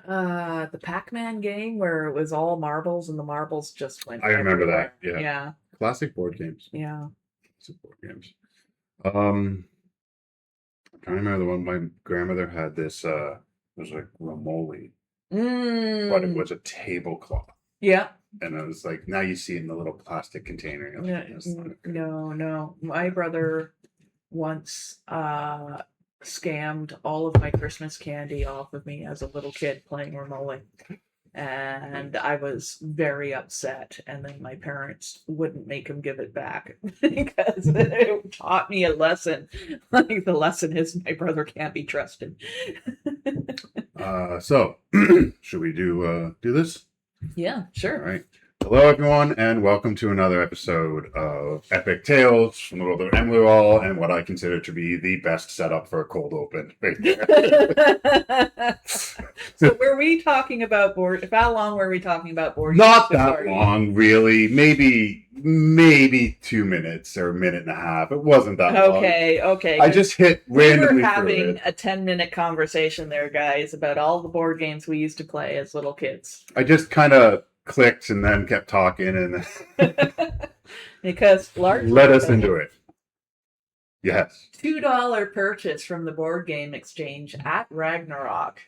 The Pac-Man game where it was all marbles and the marbles just went I remember that. everywhere. Yeah. Yeah, Classic board games. yeah. Classic board games. Um, I remember the one my grandmother had this. It was like Ramoli, but it Mm, was a tablecloth, yeah. and it was like now you see it in the little plastic container. You're like, No, that's not good. no, no. My brother once scammed all of my Christmas candy off of me as a little kid playing Remote. And I was very upset. And then my parents wouldn't make him give it back because it taught me a lesson. Like the lesson is my brother can't be trusted. So should we do this? Yeah, All sure. right. Hello, everyone, and welcome to another episode of Epic Tales from the World of Emerald and what I consider to be the best setup for a cold open. Right there. So were we talking about board? How long were we talking about board games Not that before long, really. Maybe 2 minutes or a minute and a half. It wasn't that long. Okay, okay. I just hit We were randomly through having it. a 10-minute conversation there, guys, about all the board games we used to play as little kids. I just kind of clicked and then kept talking and Because largely let us into it. Yes. $2 purchase from the board game exchange at Ragnarok.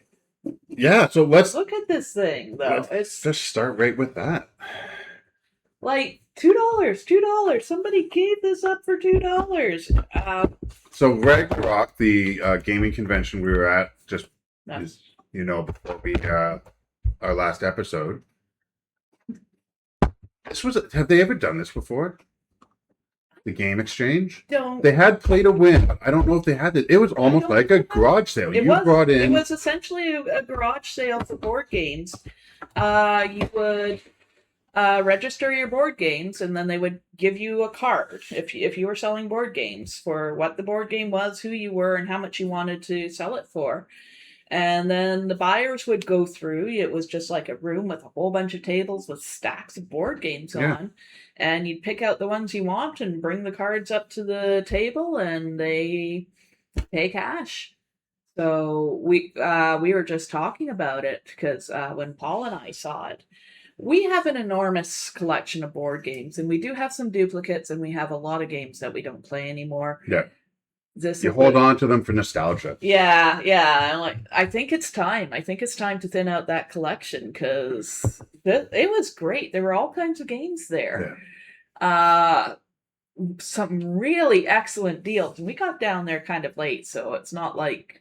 Yeah, so let's Look at this thing, though. It's just start right with that. like $2. Somebody gave this up for $2. So Ragnarok, the gaming convention we were at, just No. is, before we our last episode. Have they ever done this before? The game exchange? Don't. They had Play to Win, but I don't know if they had it. It was almost like a garage sale. It brought in. was essentially a garage sale for board games. You would register your board games, and then they would give you a card if you were selling board games for what the board game was, who you were, and how much you wanted to sell it for. And then the buyers would go through. It was just like a room with a whole bunch of tables with stacks of board games on. And you'd pick out the ones you want and bring the cards up to the table, and they pay cash. So we were just talking about it because when Paul and I saw it, we have an enormous collection of board games, and we do have some duplicates, and we have a lot of games that we don't play anymore. Yeah. This you hold on to them for nostalgia. Yeah, yeah. I think it's time. I think it's time to thin out that collection because it was great. There were all kinds of games there. Yeah. Some really excellent deals. And we got down there kind of late, so it's not like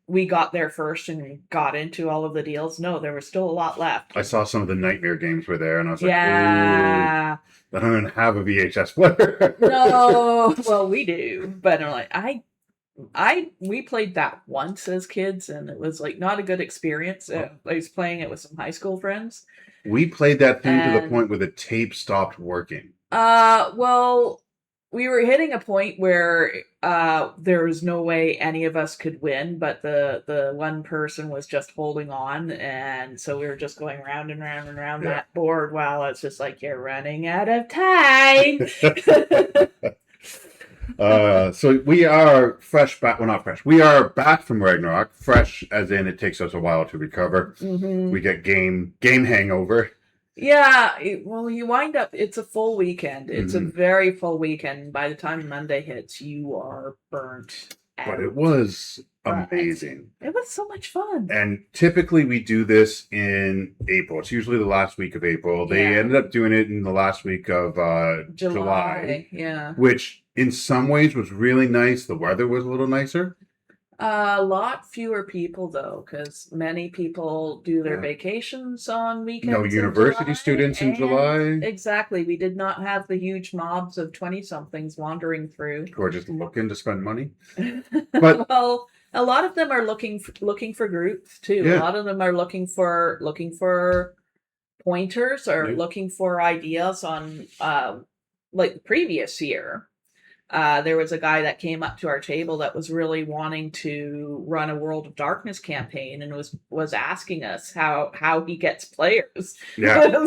we got there first and got into all of the deals. No, there was still a lot left. I saw some of the Nightmare games were there, and I was like, yeah. I don't even have a VHS player. No, well, we do, but I'm like, we played that once as kids, and it was like not a good experience. I was playing it with some high school friends. We played that thing to the point where the tape stopped working. Well, we were hitting a point where there was no way any of us could win, but the one person was just holding on, and so we were just going round and round and round that board while it's just like, you're running out of time. So we are fresh back. Well, not fresh. We are back from Ragnarok. Fresh as in it takes us a while to recover. Mm-hmm. We get game hangover. Yeah, well, you wind up, it's a full weekend. It's a very full weekend. By the time Monday hits, you are burnt out. But it was amazing. It was so much fun. And typically we do this in April. It's usually the last week of April. They ended up doing it in the last week of July. Yeah. Which in some ways was really nice. The weather was a little nicer. A lot fewer people, though, because many people do their vacations on weekends. No university students in July. Exactly. We did not have the huge mobs of 20-somethings wandering through. Who are just looking to spend money. But well, a lot of them are looking for groups, too. Yeah. A lot of them are looking for pointers or looking for ideas on, like the previous year. There was a guy that came up to our table that was really wanting to run a World of Darkness campaign and was asking us how he gets players. Yeah.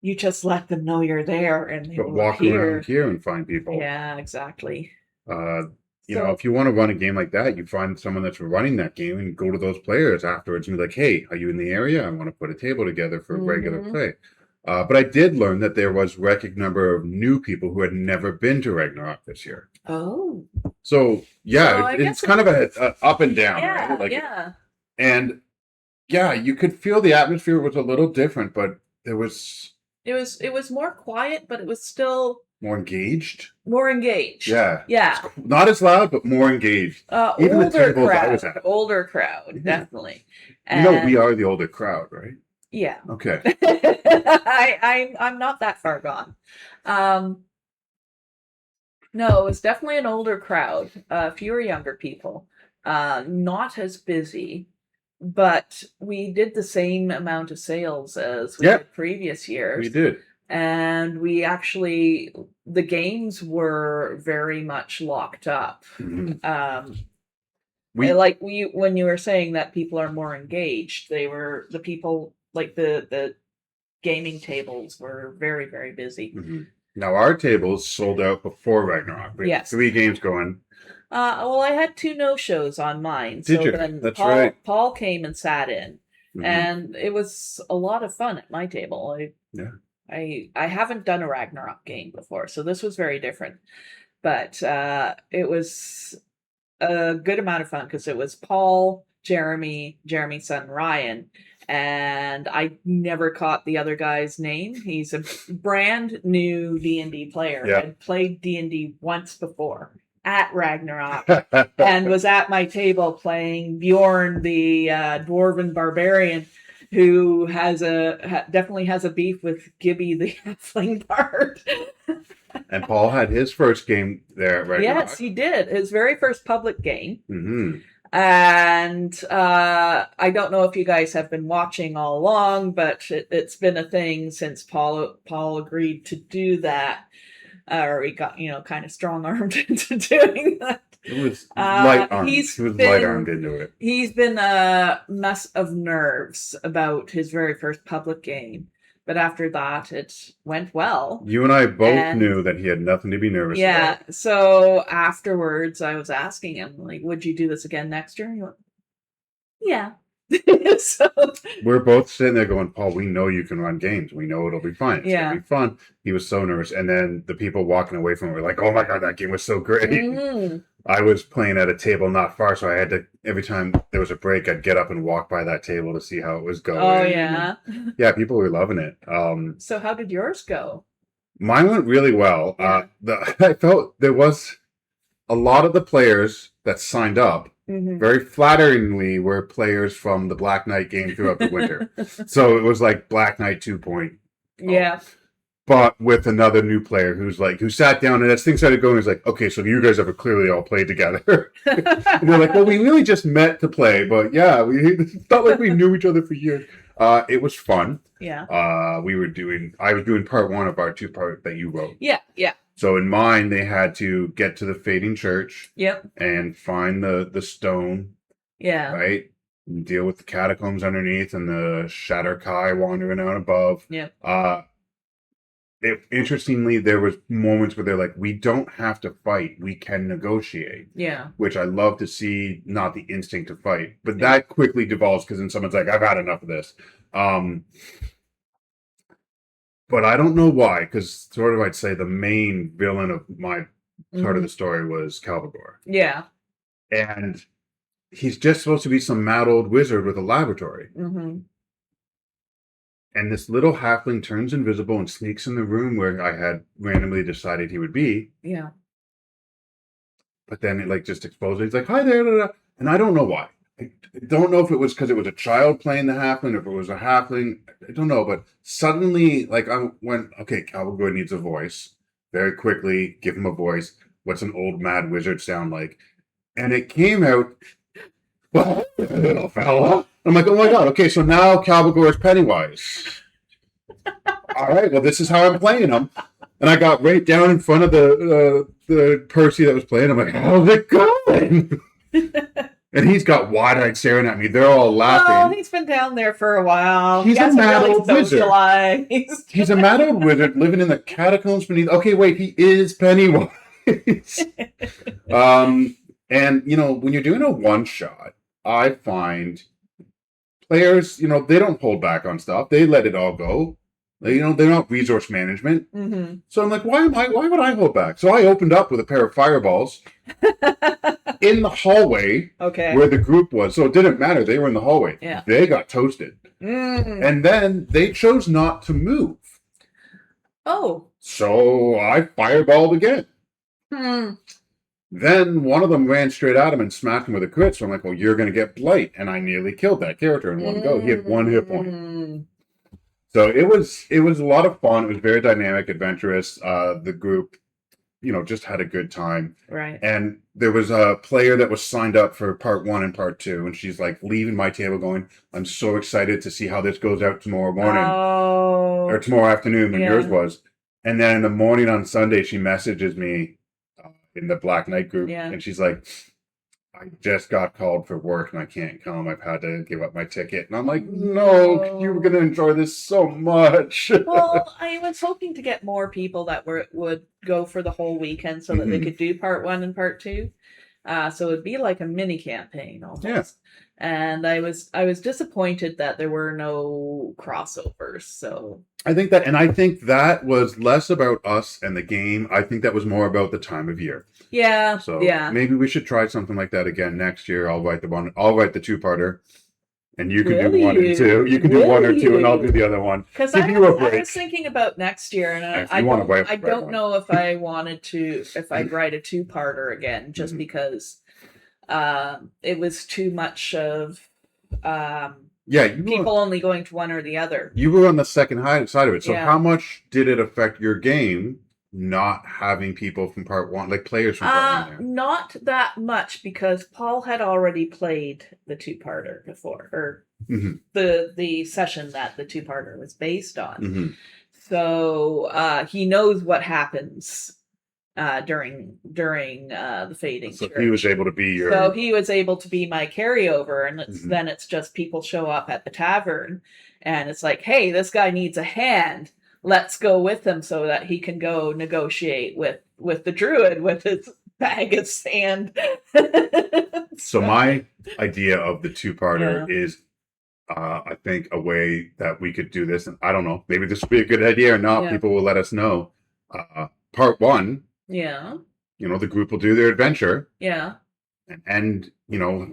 You just let them know you're there and they will walk around here and find people. Yeah, exactly. You know, So, if you want to run a game like that, you find someone that's running that game and go to those players afterwards and be like, hey, are you in the area? I want to put a table together for regular mhm. play. But I did learn that there was record number of new people who had never been to Ragnarok this year. Oh. So So yeah, I it's guess kind of a up and down, right? yeah, Like, yeah. and yeah, you could feel the atmosphere was a little different, but there was It was more quiet, but it was still more engaged. more engaged. Yeah, Yeah. not as loud, but more engaged. Even the Older tables I was crowd. at. Older crowd, Yeah. definitely. You know, we And are the older crowd, right? yeah. Okay. I'm not that far gone. Um, no, it was definitely an older crowd, fewer younger people, not as busy, but we did the same amount of sales as we Yeah, did previous we years. did. And we actually, the games were very much locked up. We When you were saying that people are more engaged, they were the people like the gaming tables were very, very busy. mhm. Now our tables sold out before Ragnarok. We had Yes. 3 games going. Well, I had 2 no-shows on mine. Did So you? then That's right. Paul came and sat in, Mhm. and it was a lot of fun at my table. Yeah. I haven't done a Ragnarok game before, so this was very different. But it was a good amount of fun because it was Paul, Jeremy's son Ryan, and I never caught the other guy's name. He's a brand new D&D player. Yeah. Had played D&D once before at Ragnarok and was at my table playing Bjorn, the dwarven barbarian, who definitely has a beef with Gibby, the halfling bard. And Paul had his first game there at Ragnarok. Yes, he did. His very first public game. Mm-hmm. And I don't know if you guys have been watching all along, but it's been a thing since Paul agreed to do that, or he got kind of strong armed into doing that. It was light armed. He was light armed into it. He's been a mess of nerves about his very first public game. But after that, it went well. You and I both knew that he had nothing to be nervous about. Yeah. So afterwards, I was asking him, like, would you do this again next year? And he went, yeah. So we're both sitting there going, Paul, we know you can run games. We know it'll be fun. It's going to be fun. He was so nervous. And then the people walking away from him were like, oh my God, that game was so great. Mm-hmm. I was playing at a table not far, so I had to, every time there was a break, I'd get up and walk by that table to see how it was going. Oh, yeah. Yeah, people were loving it. So how did yours go? Mine went really well. Yeah. I felt there was a lot of the players that signed up very flatteringly were players from the Black Knight game throughout the winter. So it was like Black Knight 2.0. Yeah. But with another new player who sat down and as things started going, he's like, okay, so you guys have clearly all played together. And they're like, well, we really just met to play, but yeah, it's not like we knew each other for years. It was fun. Yeah. I was doing part 1 of our 2-part that you wrote. Yeah, yeah. So in mine, they had to get to the Fading Church. Yep. And find the stone. Yeah. Right? And deal with the catacombs underneath and the Shatter Kai wandering out above. Yeah. Interestingly, there was moments where they're like, we don't have to fight. We can negotiate. Yeah. Which I love to see, not the instinct to fight. But that quickly devolves because then someone's like, I've had enough of this. But I don't know why, because sort of I'd say the main villain of my part of the story was Calvagor. Yeah. And he's just supposed to be some mad old wizard with a laboratory. Mm-hmm. And this little halfling turns invisible and sneaks in the room where I had randomly decided he would be. Yeah. But then it just explodes. He's like, hi there. Da, da. And I don't know why. I don't know if it was because it was a child playing the halfling, if it was a halfling. I don't know. But suddenly, I went, okay, Calvagor needs a voice. Very quickly, give him a voice. What's an old mad wizard sound like? And it came out, well, little fella. I'm like, oh my God, okay, so now Calvagor is Pennywise. All right, well, this is how I'm playing him. And I got right down in front of the Percy that was playing. I'm like, how's it going? And he's got wide-eyed staring at me. They're all laughing. Oh, he's been down there for a while. He's a mad old wizard. Socialize. He's a mad old wizard living in the catacombs beneath. Okay, wait, he is Pennywise. And when you're doing a one shot, I find players, they don't hold back on stuff. They let it all go. They're not resource management. Mm-hmm. So I'm like, why would I hold back? So I opened up with a pair of fireballs in the hallway Okay. where the group was. So it didn't matter. They were in the hallway. Yeah. They got toasted. Mm. And then they chose not to move. Oh. So I fireballed again. Hmm. Then one of them ran straight at him and smacked him with a crit. So I'm like, well, you're going to get blight. And I nearly killed that character in one go. He had 1 hit point. So it was a lot of fun. It was very dynamic, adventurous. The group, just had a good time. Right. And there was a player that was signed up for part 1 and part 2. And she's like leaving my table going, I'm so excited to see how this goes out tomorrow morning. Oh. Or tomorrow afternoon when Yeah. yours was. And then in the morning on Sunday, she messages me in the Black Knight group. Yeah. And she's like, I just got called for work and I can't come. I've had to give up my ticket. And I'm like, no, you were going to enjoy this so much. Well, I was hoping to get more people that would go for the whole weekend so that they could do part 1 and part 2. So it'd be like a mini campaign almost. Yeah. And I was disappointed that there were no crossovers. So I think that was less about us and the game. I think that was more about the time of year. yeah. So yeah. maybe we should try something like that again next year. I'll write the 2-parter. And you can Will do 1 and 2. You can do 1 or 2 and I'll do the other one. Because Give I you a break. was thinking about next year, and If I you want to write- I write don't one. know if I wanted to, if I'd write a 2-parter again, just because it was too much of Yeah, you people only going to one or the other. You were on the second side of it. So Yeah. how much did it affect your game not having people from part 1, like players from part 1 there? Not that much, because Paul had already played the 2-parter before, or the session that the 2-parter was based on. So he knows what happens during the fading. So church. he was able to be your... So he was able to be my carryover, and then it's just people show up at the tavern, and it's like, hey, this guy needs a hand. Let's go with him so that he can go negotiate with the druid with his bag of sand. So my idea of the 2-parter is, I think, a way that we could do this, and I don't know, maybe this would be a good idea or not. Yeah. People will let us know. Part 1, Yeah. the group will do their adventure. Yeah. And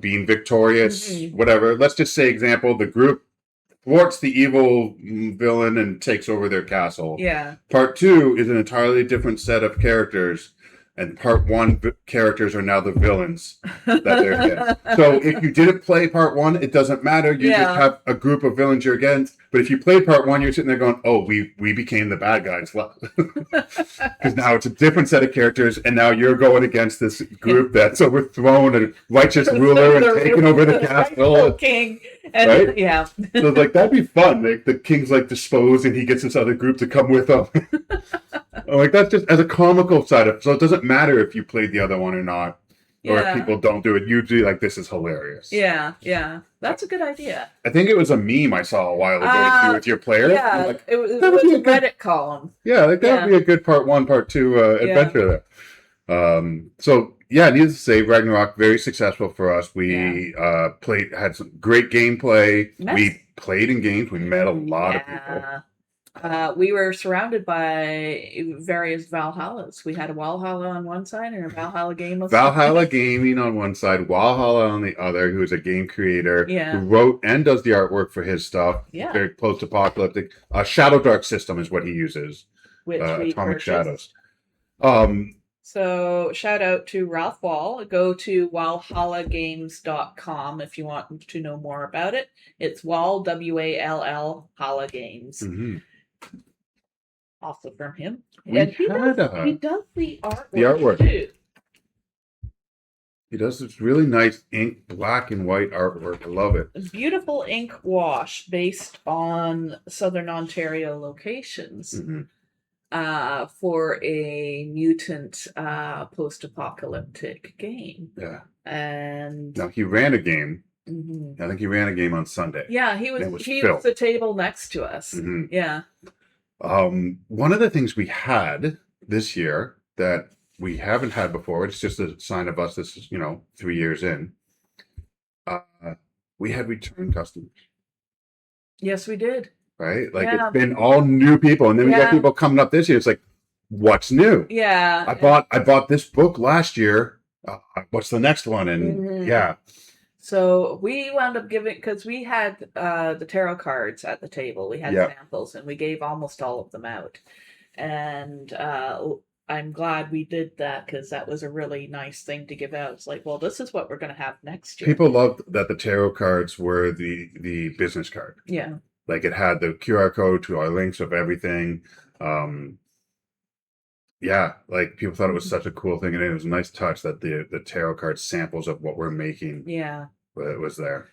being victorious, whatever. Let's just say, example, the group thwarts the evil villain and takes over their castle. Yeah. Part 2 is an entirely different set of characters, and part 1 characters are now the villains that they're against. So if you didn't play part 1, it doesn't matter. You just have a group of villains you're against. But if you played part 1, you're sitting there going, "Oh, we became the bad guys," because now it's a different set of characters, and now you're going against this group that's overthrown a righteous ruler and taken over the castle. King. And, right? Yeah. So that'd be fun. Like the king's disposed, and he gets this other group to come with him. That's just as a comical side of. So it doesn't matter if you played the other one or not, or if people don't do it. Usually, this is hilarious. Yeah. Yeah. That's a good idea. I think it was a meme I saw a while ago to do with your player. Yeah, it was a Reddit column. Yeah, that would be a good part 1, part 2 adventure there. So yeah, needless to say, Ragnarok very successful for us. We had some great gameplay. We played in games. We met a lot of people. We were surrounded by various Valhallas. We had a Valhalla on one side and a Valhalla game. Valhalla Gaming on one side, Valhalla on the other, who's a game creator who wrote and does the artwork for his stuff. Yeah. Very post-apocalyptic. Shadow Dark system is what he uses. Which Atomic Shadows. So shout out to Ralph Wall. Go to walhallagames.com if you want to know more about it. It's Wall, W-A-L-L, Halla Games. Also from him. He does the artwork. Too. He does this really nice ink, black and white artwork. I love it. A beautiful ink wash based on Southern Ontario locations. For a mutant post-apocalyptic game. Yeah. And now he ran a game. I think he ran a game on Sunday. Yeah, he was the table next to us. Yeah. One of the things we had this year that we haven't had before. It's just a sign of us. This is 3 years in. Uh, we had return customers, Yes, we did. right? Like Yeah. it's been all new people, and then we got Yeah. people coming up this year. It's like, what's new? Yeah. I bought this book last year. What's the next one? And Mhm. yeah, So we wound up giving, because we had the tarot cards at the table. We had Yeah. samples, and we gave almost all of them out. And I'm glad we did that, because that was a really nice thing to give out. It's like, well, this is what we're going to have next year. people loved that the tarot cards were the business card. Yeah. Like it had the QR code to our links of everything. Yeah, like people thought it was such a cool thing, and it was a nice touch that the tarot card samples of what we're making Yeah. was there.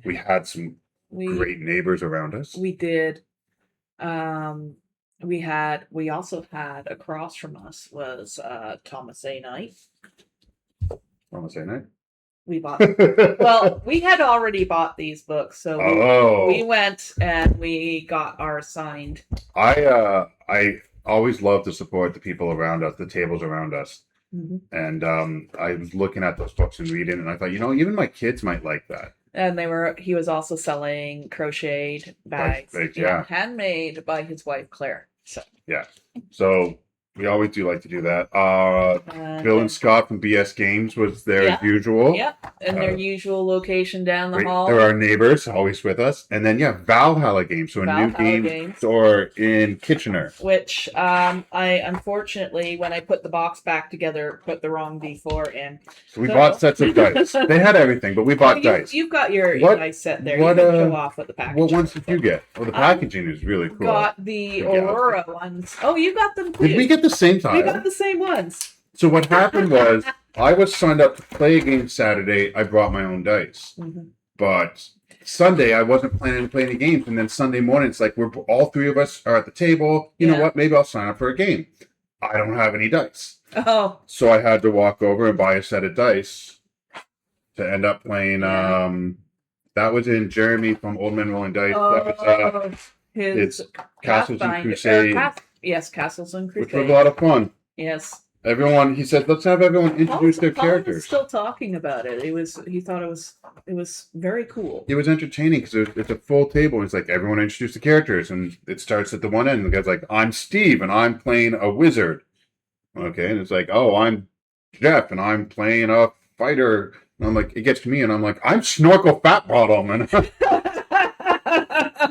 We had some great neighbors around us. We did. We also had across from us was Thomas A. Knight. Thomas A. Knight. We bought. Well, we had already bought these books, so we went and we got ours signed. I always love to support the people around us, the tables around us. Mm-hmm. And I was looking at those books and reading, and I thought, even my kids might like that. And he was also selling crocheted bags, handmade by his wife Claire. So we always do like to do that. Bill and Scott from BS Games was there as usual. Yeah, in their usual location down the hall. They're our neighbors, always with us. And then Valhalla Games, so a new game store in Kitchener. Which I unfortunately, when I put the box back together, put the wrong D4 in. So we bought sets of dice. They had everything, but we bought dice. You've got your dice set there. You can show off with the packaging. What ones did you get? Well, the packaging is really cool. Got the Aurora ones. Oh, you got them too. Did we get the same time? We got the same ones. So what happened was, I was signed up to play a game Saturday. I brought my own dice. Mm-hmm. But Sunday, I wasn't planning to play any games. And then Sunday morning, it's like, all three of us are at the table. You know what? Maybe I'll sign up for a game. I don't have any dice. Oh. So I had to walk over and buy a set of dice to end up playing. That was in Jeremy from Old Men Rolling Dice. That was his Castles and Crusade. Yes, Castles and Crusade. Which was a lot of fun. Yes. Everyone, he said, let's have everyone introduce their characters. Was still talking about it. He thought it was very cool. It was entertaining because it's a full table. And it's like everyone introduced the characters, and it starts at the one end. And the guy's like, I'm Steve, and I'm playing a wizard. Okay, and it's like, oh, I'm Jeff, and I'm playing a fighter. And I'm like, it gets to me, and I'm like, I'm Snorkel Fat Bottom, and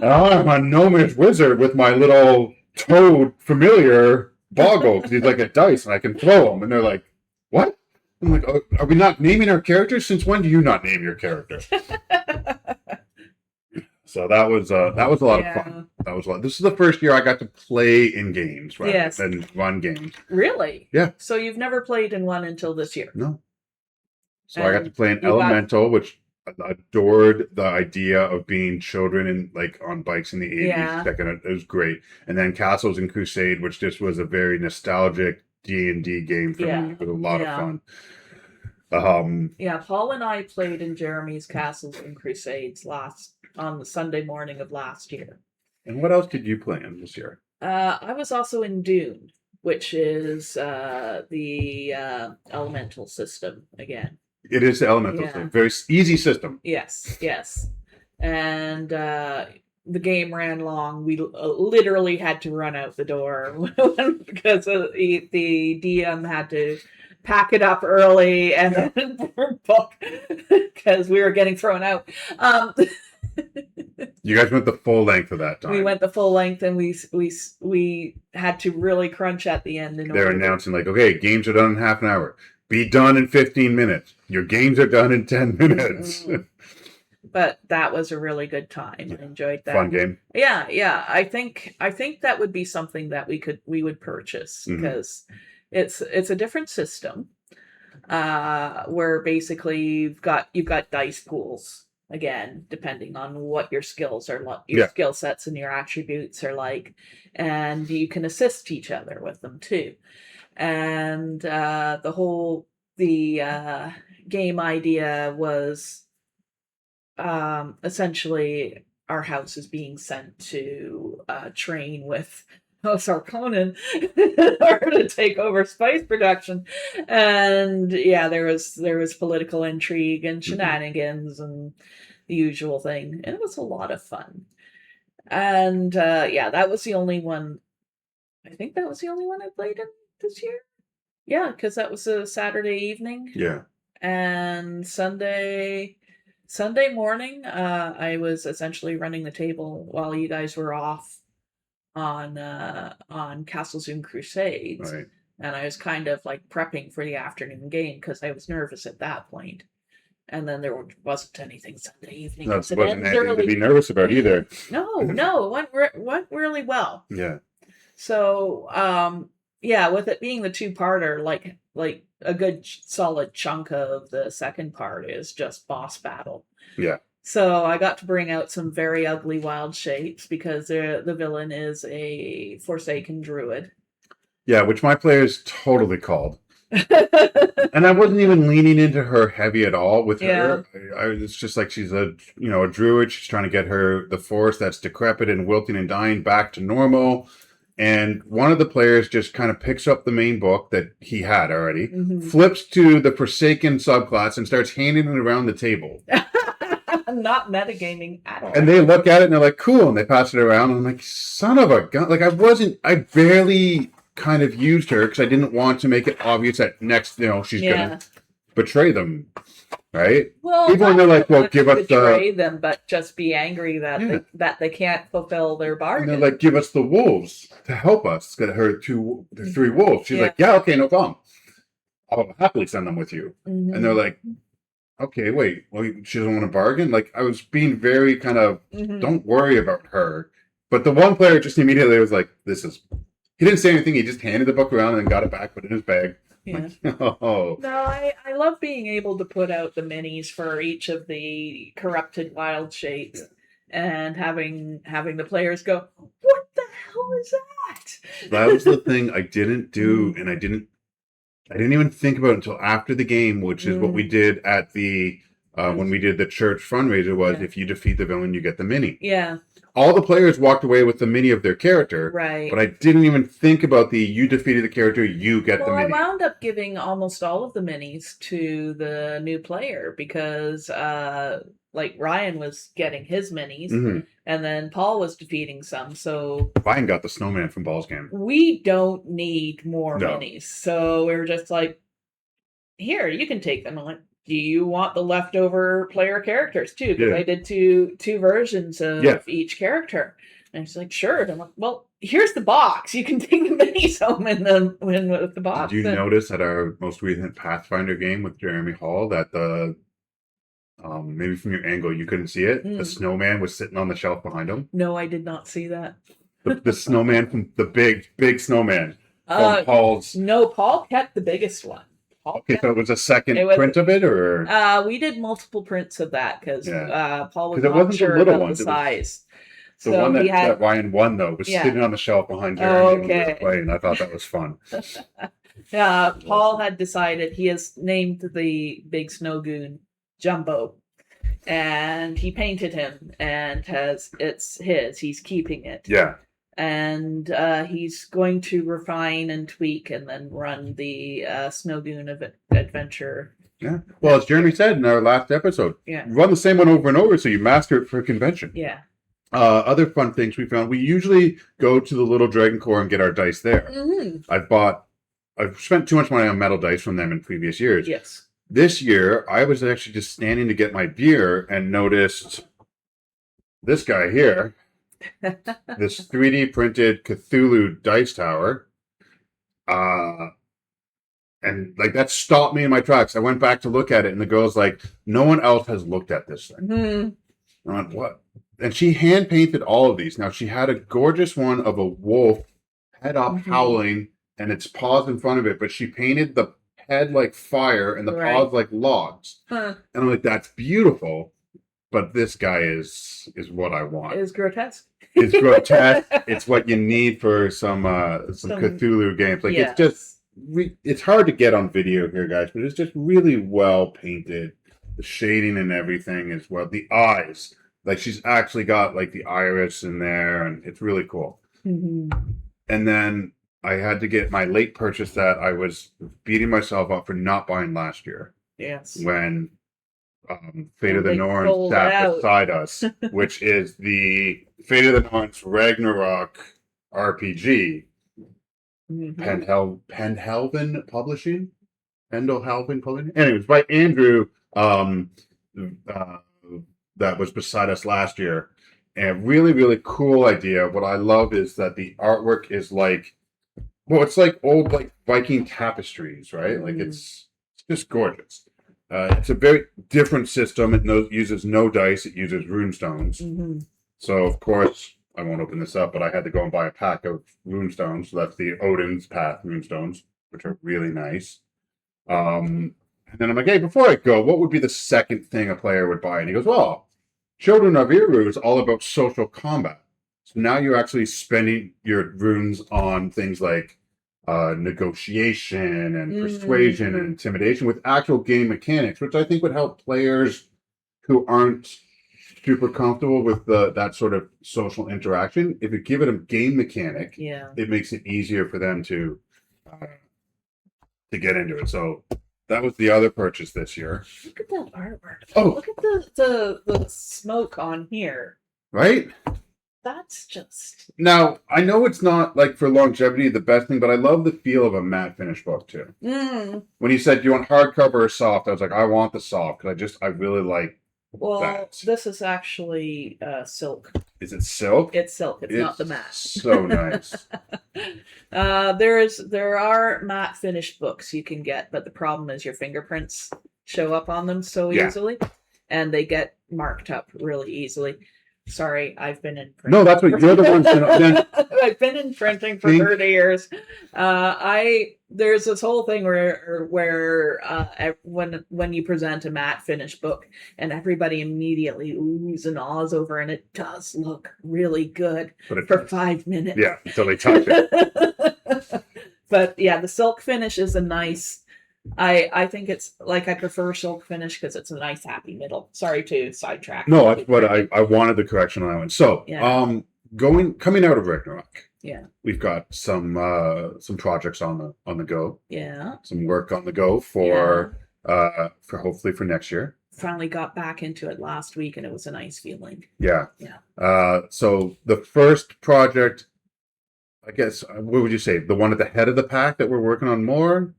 I'm a gnomish wizard with my little toad familiar Boggle, because he's like a dice and I can throw him. And they're like, what? I'm like, oh, are we not naming our characters? Since when do you not name your character? So that was a lot of fun. That was a lot. This is the first year I got to play in games rather than run games. Really? Yeah. So you've never played in one until this year? No. So I got to play in Elemental, which I adored the idea of being children and on bikes in the 80s. It was great. And then Castles and Crusade, which just was a very nostalgic D&D game for me. It was a lot of fun. Paul and I played in Jeremy's Castles and Crusades on the Sunday morning of last year. And what else did you play in this year? I was also in Dune, which is the elemental system again. It is the elemental system. Very easy system. Yes. And the game ran long. We literally had to run out the door because the DM had to pack it up early and then book because we were getting thrown out. You guys went the full length of that time. We went the full length, and we had to really crunch at the end. They're announcing okay, games are done in half an hour. Be done in 15 minutes. Your games are done in 10 minutes. Mm-hmm. But that was a really good time. I enjoyed that. Fun game. Yeah. I think that would be something that we would purchase because it's a different system. Where basically you've got dice pools again, depending on what your skills are like, your skill sets and your attributes are like, and you can assist each other with them too. And the game idea was essentially our house is being sent to train with Sarkonnen in order to take over spice production. And yeah, there was political intrigue and shenanigans and the usual thing. And it was a lot of fun. And yeah, that was the only one. I think that was the only one I played in this year. Yeah, because that was a Saturday evening. Yeah. And Sunday morning, I was essentially running the table while you guys were off on Castle Zoom Crusades. Right. And I was kind of like prepping for the afternoon game because I was nervous at that point. And then there wasn't anything Sunday evening. That wasn't anything to be nervous about either. No, it went really well. Yeah. So, yeah, with it being the two-parter, like a good solid chunk of the second part is just boss battle. Yeah. So I got to bring out some very ugly wild shapes because the villain is a Forsaken druid. Yeah, which my players totally called. And I wasn't even leaning into her heavy at all with her. It's just like she's a druid. She's trying to get the forest that's decrepit and wilting and dying back to normal. And one of the players just kind of picks up the main book that he had already, flips to the Forsaken subclass, and starts handing it around the table. Not metagaming at all. And they look at it and they're like, cool. And they pass it around. And I'm like, son of a gun. Like, I barely kind of used her because I didn't want to make it obvious that next, she's going to betray them. Right? Well, even when they're like, well, give us betray them, but just be angry that they can't fulfill their bargain. And they're like, give us the wolves to help us get the 3 wolves. She's like, yeah, okay, no problem. I'll happily send them with you. And they're like, okay, wait, well, she doesn't want to bargain? Like, I was being very kind of, don't worry about her. But the one player just immediately was like, he didn't say anything. He just handed the book around and got it back, put it in his bag. Yeah. Like, oh. No, I love being able to put out the minis for each of the corrupted wild shapes and having the players go, what the hell is that? That was the thing I didn't do, and I didn't even think about it until after the game, which is what we did at the when we did the church fundraiser was if you defeat the villain, you get the mini. Yeah. All the players walked away with the mini of their character. Right. But I didn't even think about you defeated the character, you get the mini. I wound up giving almost all of the minis to the new player because like Ryan was getting his minis and then Paul was defeating some. So Ryan got the snowman from Ball's game. We don't need more minis. So we were just like, here, you can take them. I'm like, do you want the leftover player characters too? Because I did two versions of each character. And she's like, sure. And I'm like, well, here's the box. You can take the minis home with the box. Did you notice at our most recent Pathfinder game with Jeremy Hall that the maybe from your angle you couldn't see it? The snowman was sitting on the shelf behind him. No, I did not see that. The snowman from the big snowman from Paul's. No, Paul kept the biggest one. Okay, so it was a second print of it, or we did multiple prints of that because Paul was not sure about the size. The one that Ryan won though was sitting on the shelf behind Jeremy when we were playing. I thought that was fun. Paul had decided he has named the big snow goon Jumbo, and he painted him, and it's his. He's keeping it. Yeah. And he's going to refine and tweak and then run the Snow Goon adventure. Yeah. Well, as Jeremy said in our last episode, run the same one over and over so you master it for a convention. Yeah. Other fun things we found, we usually go to the Little Dragon Core and get our dice there. I've spent too much money on metal dice from them in previous years. Yes. This year, I was actually just standing to get my beer and noticed this guy here. This 3D printed Cthulhu dice tower. And like that stopped me in my tracks. I went back to look at it and the girl's like, no one else has looked at this thing. I went, what? And she hand painted all of these. Now she had a gorgeous one of a wolf head up howling and its paws in front of it, but she painted the head like fire and the paws like logs. And I'm like, that's beautiful. But this guy is what I want. It's grotesque. It's grotesque. It's what you need for some Cthulhu games. Like it's just it's hard to get on video here, guys, but it's just really well painted. The shading and everything as well. The eyes, like she's actually got like the iris in there, and it's really cool. and then I had to get my late purchase that I was beating myself up for not buying last year Yes. when Fate When of the they Norns sold sat out. beside us, which is the Fate of the Norns Ragnarok RPG. Mhm. Penhelven Publishing. Pendelhalven Publishing. Anyways, by Andrew, uh, that was beside us last year. And really, really cool idea. What I love is that the artwork is like, well, it's like old like Viking tapestries, right? Like it's just gorgeous. It's a very different system. It uses no dice. It uses runestones. Mhm. So of course, I won't open this up, but I had to go and buy a pack of runestones. So that's the Odin's Path runestones, which are really nice. And then I'm like, hey, before I go, what would be the second thing a player would buy? And he goes, well, Children of Eru is all about social combat. So now you're actually spending your runes on things like negotiation and persuasion and intimidation with actual game mechanics, which I think would help players who aren't super comfortable with that sort of social interaction. If you give it a game mechanic, it makes it easier for them to get into it. So that was the other purchase this year. Look at that artwork. Oh, look at the smoke on here. Right? That's just. Now, I know it's not like for longevity the best thing, but I love the feel of a matte finish book too. When you said you want hardcover or soft, I was like, I want the soft because I really like that. This is actually silk. Is it silk? It's silk. It's not the matte. So nice. There are matte finished books you can get, but the problem is your fingerprints show up on them so easily, and they get marked up really easily. Sorry, I've been in printing. No, that's what you're the ones. I've been in printing for 30 years. There's this whole thing where when you present a matte finished book, and everybody immediately oohs and ahs over, and it does look really good for 5 minutes. Yeah, until they touch it. But yeah, the silk finish is a nice. I think it's like I prefer silk finish because it's a nice happy middle. Sorry to sidetrack. No, that's what I wanted the correction on that one. So coming out of Ragnarok. Yeah. We've got some projects on the go. Yeah. Some work on the go for hopefully for next year. Finally got back into it last week and it was a nice feeling. Yeah. Yeah. So the first project, I guess, what would you say? The one at the head of the pack that we're working on more?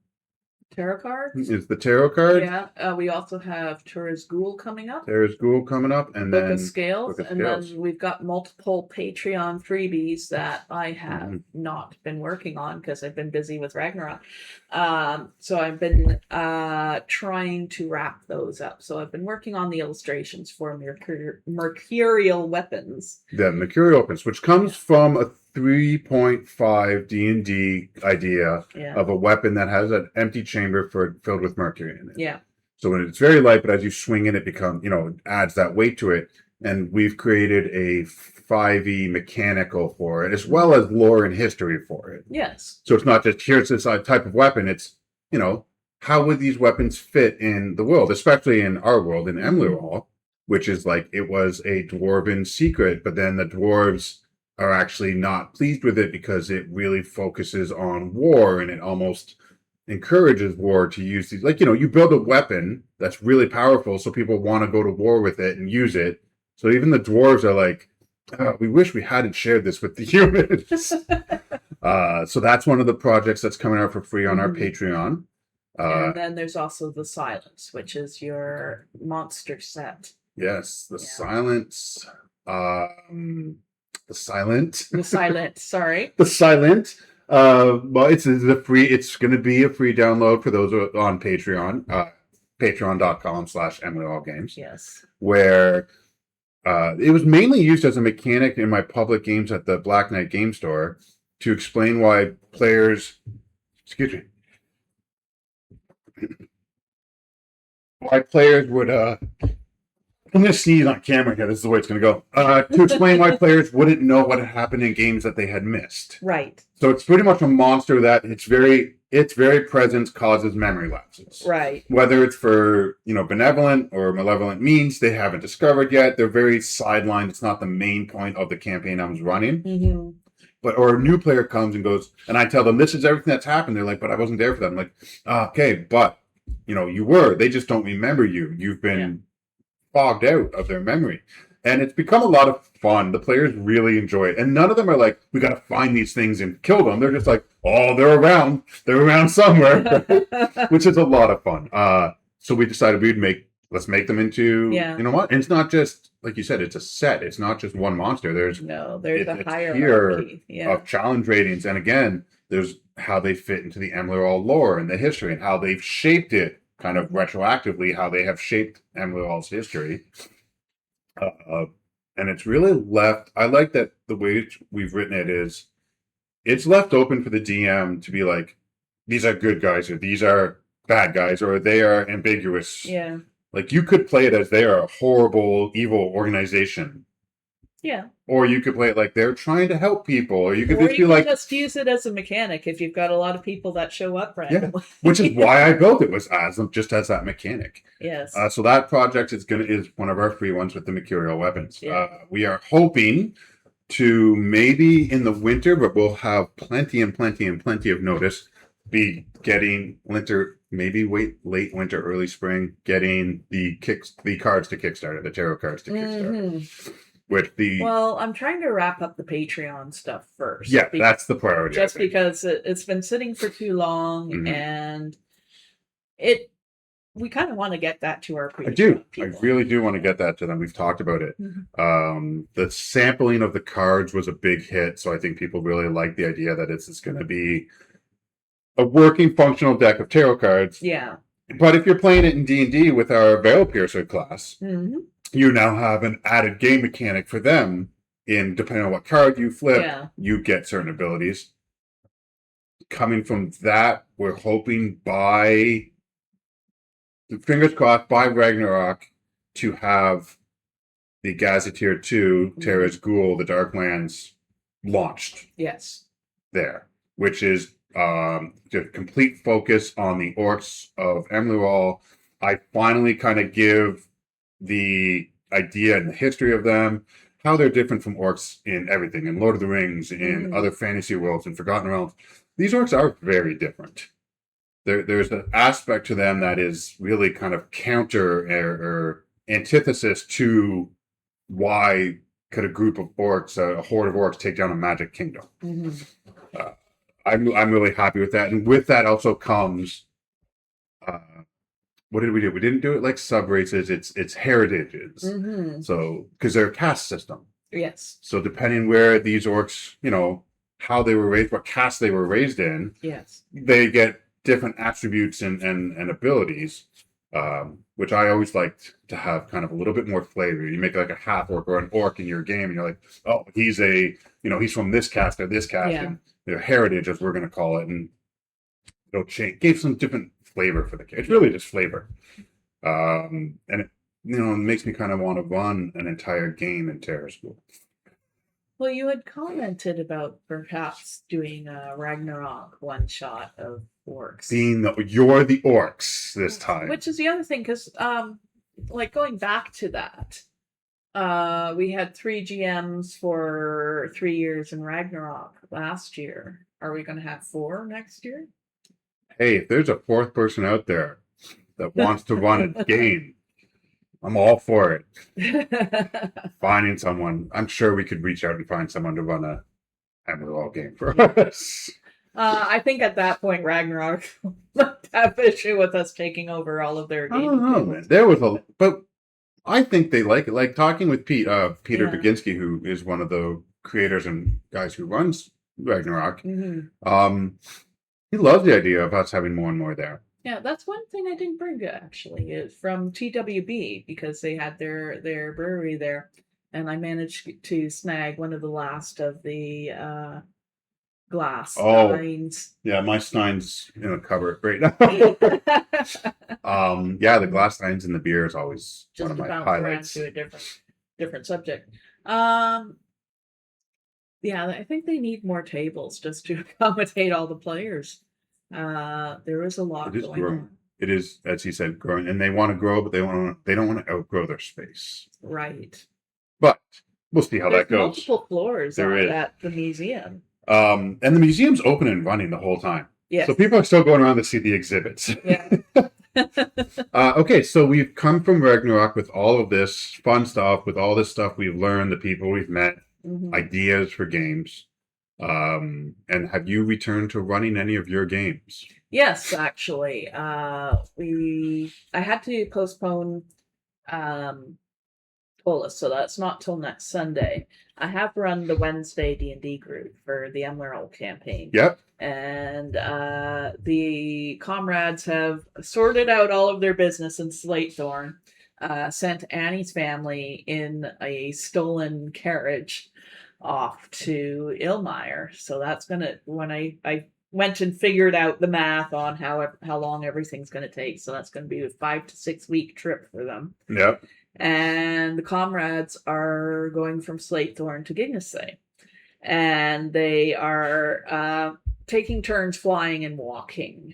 Tarot cards? Is the tarot card? Yeah. We also have Tura's Ghoul coming up. Tura's Ghoul coming up. And Book then of Scales. And then we've got multiple Patreon freebies that I have not been working on because I've been busy with Ragnarok. So I've been trying to wrap those up. So I've been working on the illustrations for Mercurial Weapons. The Mercurial Weapons, which comes from a 3.5 D&D idea of a weapon that has an empty chamber filled with mercury in it. Yeah. So when it's very light, but as you swing it, it becomes, it adds that weight to it. And we've created a 5e mechanical for it, as well as lore and history for it. Yes. So it's not just here's this type of weapon. It's, how would these weapons fit in the world, especially in our world, in Emlyrol, which is like, it was a dwarven secret, but then the dwarves are actually not pleased with it because it really focuses on war and it almost encourages war to use these. Like, you build a weapon that's really powerful so people want to go to war with it and use it. So even the dwarves are like, we wish we hadn't shared this with the humans. So that's one of the projects that's coming out for free on our Patreon. And then there's also the Silence, which is your monster set. Yes, the Silence. The Silent. Sorry. The Silent. Well, it's going to be a free download for those on Patreon. Patreon.com/EmilyAllGames. Yes. Where it was mainly used as a mechanic in my public games at the Black Knight Game Store to explain why players. Excuse me. Why players would. I'm going to sneeze on camera here. This is the way it's going to go. To explain why players wouldn't know what had happened in games that they had missed. Right. So it's pretty much a monster that its very presence causes memory lapses. Right. Whether it's for, benevolent or malevolent means, they haven't discovered yet. They're very sidelined. It's not the main point of the campaign I was running. But or a new player comes and goes, and I tell them this is everything that's happened. They're like, but I wasn't there for that. I'm like, okay, but you were. They just don't remember you. You've been fogged out of their memory. And it's become a lot of fun. The players really enjoy it. And none of them are like, we got to find these things and kill them. They're just like, oh, they're around. They're around somewhere, which is a lot of fun. So we decided let's make them into, you know what? And it's not just, like you said, it's a set. It's not just one monster. There's a hierarchy of challenge ratings. And again, there's how they fit into the Emily lore and the history and how they've shaped it kind of retroactively, how they have shaped Emily history. And it's really left, I like that the way we've written it is, it's left open for the DM to be like, these are good guys, or these are bad guys, or they are ambiguous. Yeah. Like, you could play it as they are a horrible, evil organization. Yeah. Or you could play it like they're trying to help people, or you could just be like, just use it as a mechanic if you've got a lot of people that show up randomly. Yeah. Which is why I built it, was just as that mechanic. Yes. So that project is one of our free ones with the mercurial weapons. Yeah. We are hoping to maybe in the winter, but we'll have plenty of notice. Be getting maybe late winter, early spring, getting the cards to Kickstarter, the tarot cards to Kickstarter. Well, I'm trying to wrap up the Patreon stuff first. Yeah, that's the priority. Just because it's been sitting for too long, and we kind of want to get that to our Patreon people. I really do want to get that to them. We've talked about it. The sampling of the cards was a big hit, so I think people really like the idea that it's going to be a working, functional deck of tarot cards. Yeah. But if you're playing it in D&D with our Veil Piercer class, you now have an added game mechanic for them. Depending on what card you flip, you get certain abilities. Coming from that, we're hoping fingers crossed, by Ragnarok, to have the Gazetteer 2, Terra's Ghoul, the Darklands, launched. Yes. There, which is the complete focus on the orcs of Emily. I finally kind of give the idea and the history of them, how they're different from orcs in everything, in Lord of the Rings, in other fantasy worlds, in Forgotten Realms. These orcs are very different. There's an aspect to them that is really kind of counter or antithesis to why could a group of orcs, a horde of orcs, take down a magic kingdom. I'm really happy with that, and with that also comes, what did we do? We didn't do it like sub races. It's heritages. So because they're a caste system. Yes. So depending where these orcs, how they were raised, what caste they were raised in. Yes. They get different attributes and abilities, which I always liked to have kind of a little bit more flavor. You make like a half orc or an orc in your game, and you're like, oh, he's he's from this caste or this caste, and their heritage, as we're going to call it, and it'll change. Gave some different flavor for the game. It's really just flavor, and it makes me kind of want to run an entire game in Terror School. Well, you had commented about perhaps doing a Ragnarok one shot of orcs. You're the orcs this time. Which is the other thing, because going back to that, we had 3 GMs for 3 years in Ragnarok last year. Are we going to have 4 next year? Hey, if there's a 4th person out there that wants to run a game, I'm all for it. Finding someone, I'm sure we could reach out and find someone to run a Emily game for us. I think at that point, Ragnarok would have issue with us taking over all of their games. I don't know, man. But I think they like it. Like talking with Peter Baginski, who is one of the creators and guys who runs Ragnarok. He loves the idea of us having more and more there. Yeah, that's one thing I didn't bring actually, is from TWB, because they had their brewery there, and I managed to snag one of the last of the glass steins. Yeah, my stein's in a cupboard right now. The glass steins and the beer is always just one of my to bounce highlights. around to a different subject. Yeah, I think they need more tables just to accommodate all the players. There is a lot going on. It is, as he said, growing, and they want to grow, but they don't want to outgrow their space. Right. But we'll see how There's that goes. multiple floors There is. at the museum. And the museum's open and running the whole time. Yes. So people are still going around to see the exhibits. Yeah. Okay, so we've come from Ragnarok with all of this fun stuff, with all this stuff we've learned, the people we've met, ideas for games. And have you returned to running any of your games? Yes, actually. I had to postpone Tola, so that's not till next Sunday. I have run the Wednesday D&D group for the Emerald campaign. Yep. And the comrades have sorted out all of their business in Slatethorn, sent Annie's family in a stolen carriage off to Ilmire. So that's gonna, when I went and figured out the math on how long everything's gonna take. So that's gonna be a 5 to 6 week trip for them. Yep. And the comrades are going from Slatethorn to Gignasay. And they are taking turns flying and walking,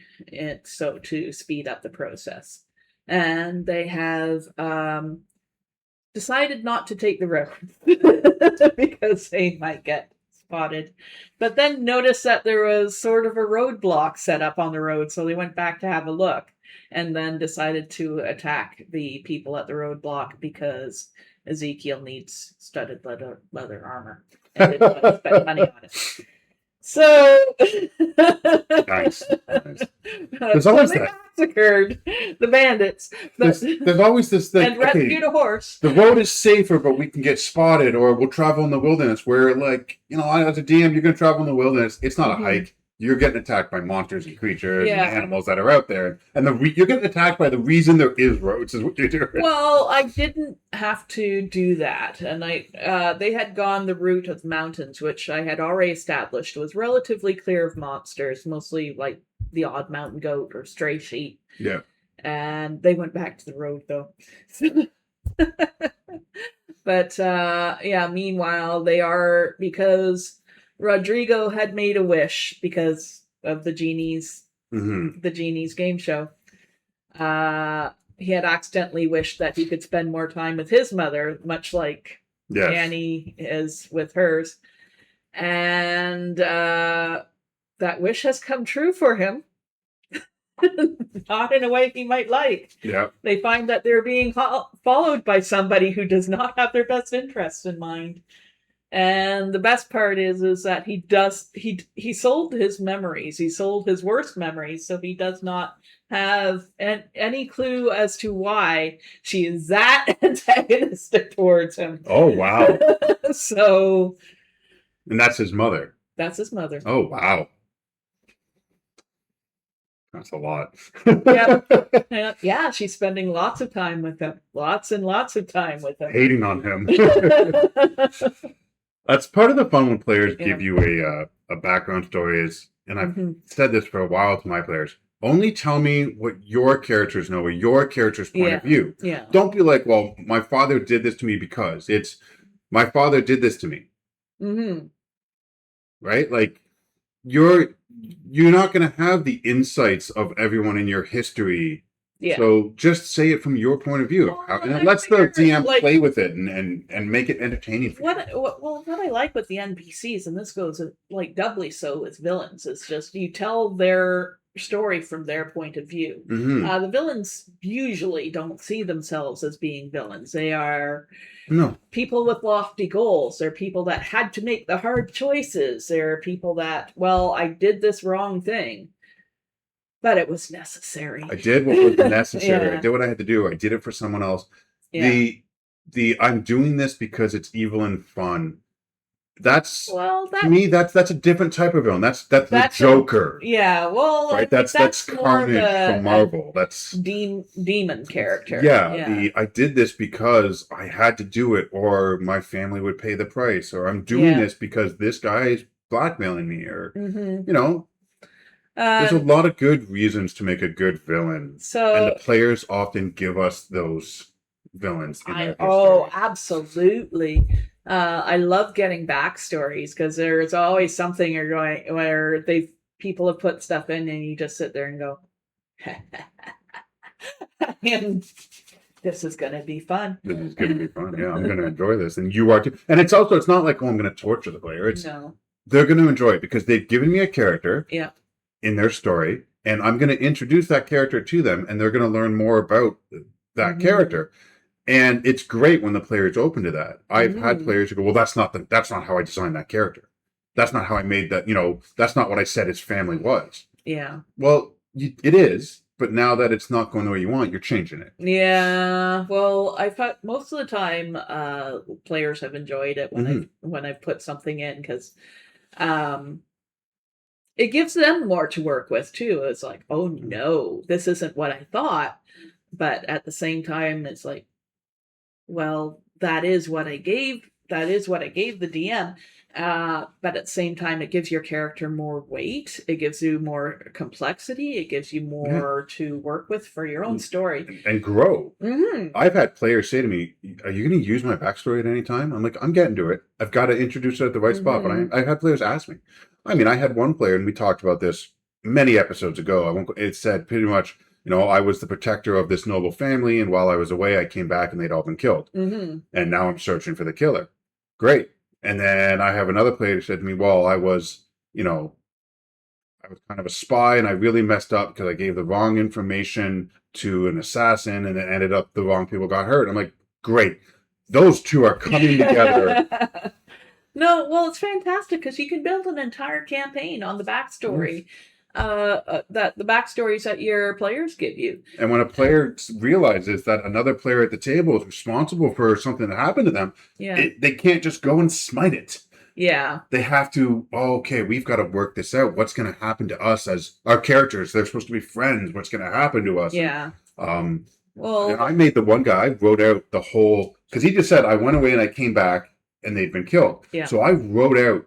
so to speed up the process. And they have decided not to take the road because they might get spotted. But then noticed that there was sort of a roadblock set up on the road, so they went back to have a look. And then decided to attack the people at the roadblock because Ezekiel needs studded leather armor and didn't want to spend money on it. So nice. There's always that. Massacred the bandits. There's always this thing. And rescued a horse. The road is safer, but we can get spotted, or we'll travel in the wilderness. Where, like, as a DM, you're going to travel in the wilderness. It's not a hike. You're getting attacked by monsters and creatures and animals that are out there. And you're getting attacked by the reason there is roads is what you're doing. Well, I didn't have to do that. And they had gone the route of mountains, which I had already established was relatively clear of monsters, mostly like the odd mountain goat or stray sheep. Yeah. And they went back to the road, though. But, meanwhile, they are, because Rodrigo had made a wish because of the genie's game show. He had accidentally wished that he could spend more time with his mother, much like Annie is with hers. And that wish has come true for him. Not in a way he might like. Yeah. They find that they're being followed by somebody who does not have their best interests in mind. And the best part is that he sold his memories. He sold his worst memories, so he does not have any clue as to why she is that antagonistic towards him. Oh, wow. So. And that's his mother. That's his mother. Oh, wow. That's a lot. Yeah, she's spending lots of time with him. Lots and lots of time with him. Hating on him. That's part of the fun when players give you a background story is, and I've said this for a while to my players, only tell me what your characters know, or your character's point of view. Yeah. Don't be like, well, my father did this to me because it's, my father did this to me. Mm-hmm. Right? Like, you're not going to have the insights of everyone in your history. Yeah. So just say it from your point of view. And let's the DM play with it and make it entertaining for you. What I like with the NPCs, and this goes like doubly so with villains, is just you tell their story from their point of view. The villains usually don't see themselves as being villains. They are people with lofty goals. They're people that had to make the hard choices. They're people that, well, I did this wrong thing, but it was necessary. I did what was necessary. I did what I had to do. I did it for someone else. Yeah. The I'm doing this because it's evil and fun. To me, that's a different type of villain. That's the Joker. Right. That's Carnage from Marvel. That's demon character. Yeah. I did this because I had to do it, or my family would pay the price, or I'm doing this because this guy is blackmailing me, or there's a lot of good reasons to make a good villain. And the players often give us those villains. Absolutely. I love getting backstories because there's always something where people have put stuff in and you just sit there and go, and this is going to be fun. This is going to be fun. Yeah, I'm going to enjoy this, and you are too. And it's also, it's not like, oh, I'm going to torture the player. It's No. they're going to enjoy it because they've given me a character Yeah. in their story, and I'm going to introduce that character to them, and they're going to learn more about that character. And it's great when the player is open to that. I've had players who go, well, that's not how I designed that character. That's not how I made that, that's not what I said his family was. Yeah. Well, it is, but now that it's not going the way you want, you're changing it. Yeah. Well, I've had most of the time, players have enjoyed it when I've put something in because, it gives them more to work with too. It's like, oh no, this isn't what I thought. But at the same time, it's like, well, that is what I gave. That is what I gave the DM. But at the same time, it gives your character more weight. It gives you more complexity. It gives you more to work with for your own story. And grow. Mm-hmm. I've had players say to me, are you going to use my backstory at any time? I'm like, I'm getting to it. I've got to introduce it at the right spot. But I've had players ask me. I mean, I had one player, and we talked about this many episodes ago. It said pretty much, I was the protector of this noble family, and while I was away, I came back and they'd all been killed. And now I'm searching for the killer. Great. And then I have another player who said to me, well, I was kind of a spy, and I really messed up because I gave the wrong information to an assassin, and it ended up the wrong people got hurt. I'm like, great. Those two are coming together. No, well, it's fantastic because you can build an entire campaign on the backstory. That the backstories that your players give you. And when a player realizes that another player at the table is responsible for something that happened to them, they can't just go and smite it. Yeah. They have to, okay, we've got to work this out. What's going to happen to us as our characters? They're supposed to be friends. What's going to happen to us? Yeah. Well, and I made the one guy wrote out the whole, because he just said, I went away and I came back and they've been killed. Yeah. So I wrote out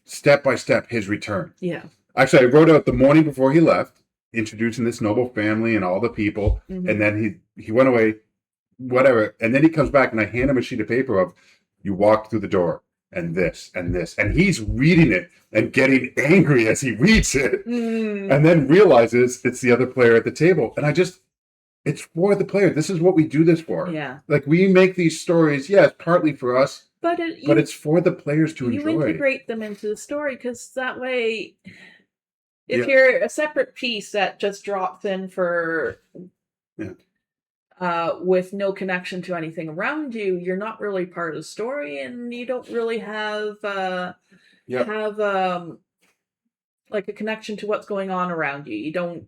step by step his return. Yeah. Actually, I wrote out the morning before he left, introducing this noble family and all the people. And then he went away, whatever. And then he comes back and I hand him a sheet of paper of, you walked through the door and this and this. And he's reading it and getting angry as he reads it. And then realizes it's the other player at the table. And it's for the player. This is what we do this for. Yeah. Like we make these stories, yes, partly for us. But it's for the players to enjoy. You integrate them into the story because that way... If you're a separate piece that just drops in for, with no connection to anything around you, you're not really part of the story, and you don't really have like a connection to what's going on around you. You don't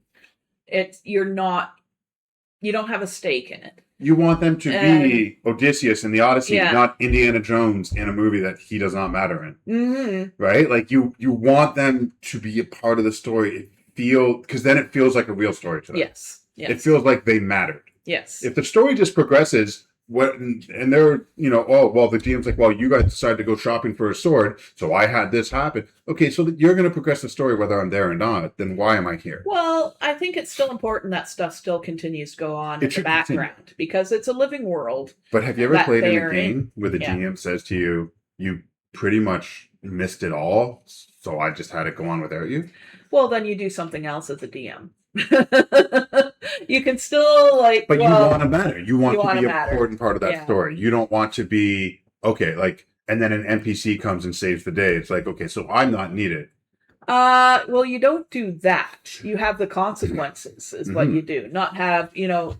have a stake in it. You want them to be Odysseus in the Odyssey, not Indiana Jones in a movie that he does not matter in. Right? Like you want them to be a part of the story. Because then it feels like a real story to them. Yes. It feels like they mattered. Yes. If the story just progresses, and they're, the GM's like, well, you guys decided to go shopping for a sword, so I had this happen. Okay, so you're going to progress the story whether I'm there or not. Then why am I here? Well, I think it's still important that stuff still continues to go on in the background because it's a living world. But have you ever played in a game where the GM says to you, you pretty much missed it all, so I just had it go on without you? Well, then you do something else as a DM. You can still but you want to matter. You want to be an important part of that story. You don't want to be and then an NPC comes and saves the day. It's like, okay, so I'm not needed. Well, you don't do that. You have the consequences is what you do. Not have, someone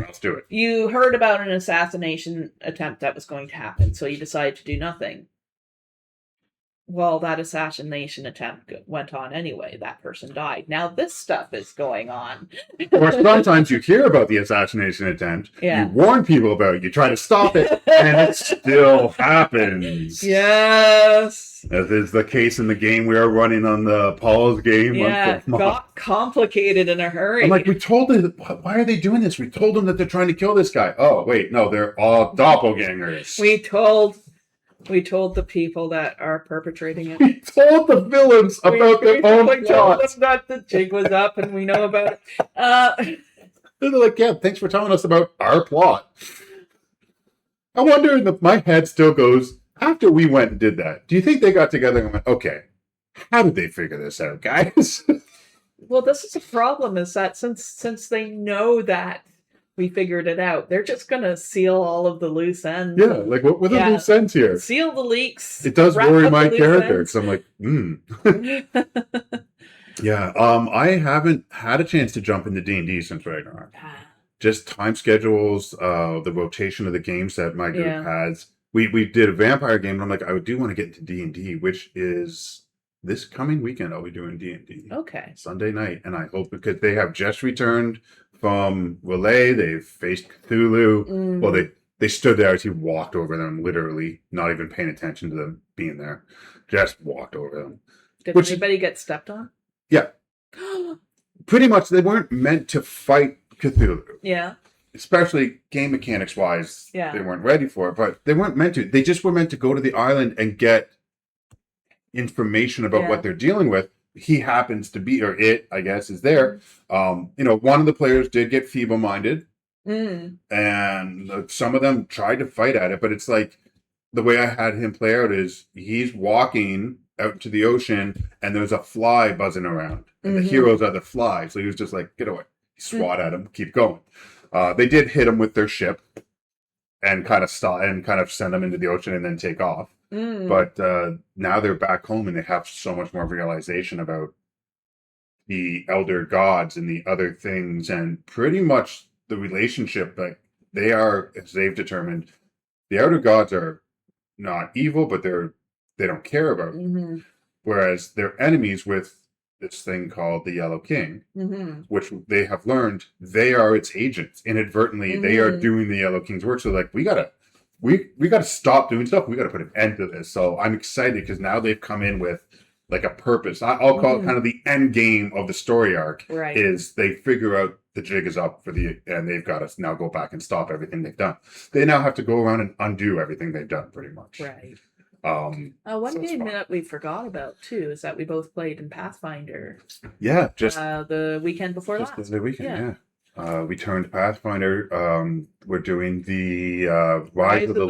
else do it. You heard about an assassination attempt that was going to happen, so you decided to do nothing. Well, that assassination attempt went on anyway. That person died. Now this stuff is going on. Or sometimes you hear about the assassination attempt. You warn people about it. You try to stop it, and it still happens. Yes. As is the case in the game we are running on the Paul's game. Yeah, got complicated in a hurry. I'm like, we told them, why are they doing this? We told them that they're trying to kill this guy. Oh, wait, no, they're all doppelgangers. We told the people that are perpetrating it. We told the villains about their own plots. We told them that the jig was up and we know about it. They're like, yeah, thanks for telling us about our plot. I wonder if my head still goes, after we went and did that, do you think they got together and went, okay, how did they figure this out, guys? Well, this is a problem, is that since they know that we figured it out. They're just gonna seal all of the loose ends. Yeah, like what were the Yeah. loose ends here? Seal the leaks. It does wrap worry up my the loose character ends. because I'm like, Yeah, I haven't had a chance to jump into D&D since Ragnarok. Just time schedules, the rotation of the games that my group Yeah. has. We did a vampire game, and I'm like, I do want to get into D&D, which is this coming weekend. I'll be doing D&D. Okay. Sunday night, and I hope because they have just returned from Relay. They've faced Cthulhu. Well, they stood there as he walked over them, literally not even paying attention to them being there. Just walked over them. Did anybody get stepped on? Yeah. Pretty much, they weren't meant to fight Cthulhu. Yeah. Especially game mechanics wise, Yeah. they weren't ready for it, but they weren't meant to. They just were meant to go to the island and get information about what they're dealing with. He happens to be, or it, I guess, is there. One of the players did get feeble-minded, and some of them tried to fight at it, but it's like, the way I had him play out is he's walking out to the ocean, and there's a fly buzzing around, and the heroes are the fly, so he was just like, get away. Swat at him, keep going. They did hit him with their ship and kind of stop and kind of send them into the ocean and then take off. But now they're back home and they have so much more realization about the elder gods and the other things, and pretty much the relationship that they are, as they've determined, the elder gods are not evil, but they don't care about. Whereas they're enemies with this thing called the Yellow King, which they have learned they are its agents. Inadvertently, they are doing the Yellow King's work. So like, we gotta stop doing stuff. We gotta put an end to this. So I'm excited because now they've come in with like a purpose. I'll call it kind of the end game of the story arc. Right. Is they figure out the jig is up and they've got to now go back and stop everything they've done. They now have to go around and undo everything they've done, pretty much. Right. So game that we forgot about too is that we both played in Pathfinder. Yeah, just the weekend before just last. the weekend. Yeah. We turned Pathfinder. We're doing the Rise of the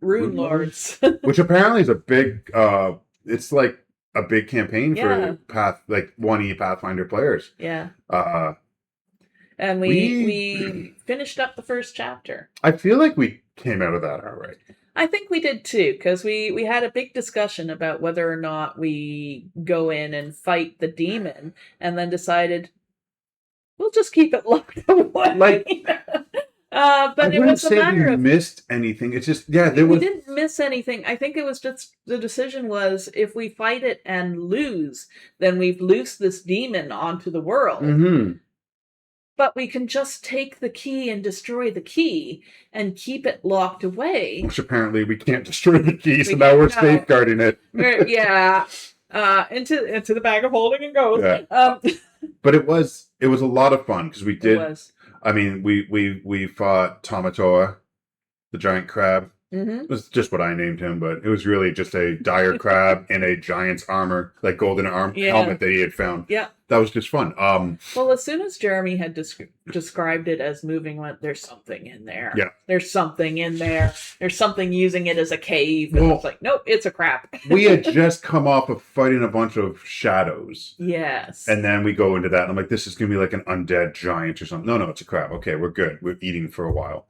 Rune Lords, which apparently is a big. It's like a big campaign for 1E Pathfinder players. Yeah. And we finished up the first chapter. I feel like we came out of that all right. I think we did too, because we had a big discussion about whether or not we go in and fight the demon, and then decided we'll just keep it locked away. But it was a matter of missed anything. It's just we didn't miss anything. I think it was just the decision was if we fight it and lose, then we've loosed this demon onto the world. But we can just take the key and destroy the key and keep it locked away. Which apparently we can't destroy the key, so now we're safeguarding it. Into the bag of holding and goes. Yeah. But it was a lot of fun because we did. It was. I mean, we fought Tomatora, the giant crab. It was just what I named him, but it was really just a dire crab in a giant's armor, like golden helmet that he had found. Yeah. That was just fun. Well, as soon as Jeremy had described it as moving, there's something in there. Yeah. There's something in there. There's something using it as a cave. And it's like, nope, it's a crab. We had just come off of fighting a bunch of shadows. Yes. And then we go into that, and I'm like, this is going to be like an undead giant or something. No, it's a crab. Okay, we're good. We're eating for a while.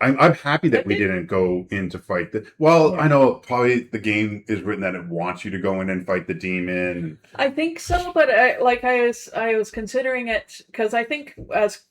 I'm happy that we didn't go in to fight the. Well, I know probably the game is written that it wants you to go in and fight the demon. I think so, but I was considering it because I think as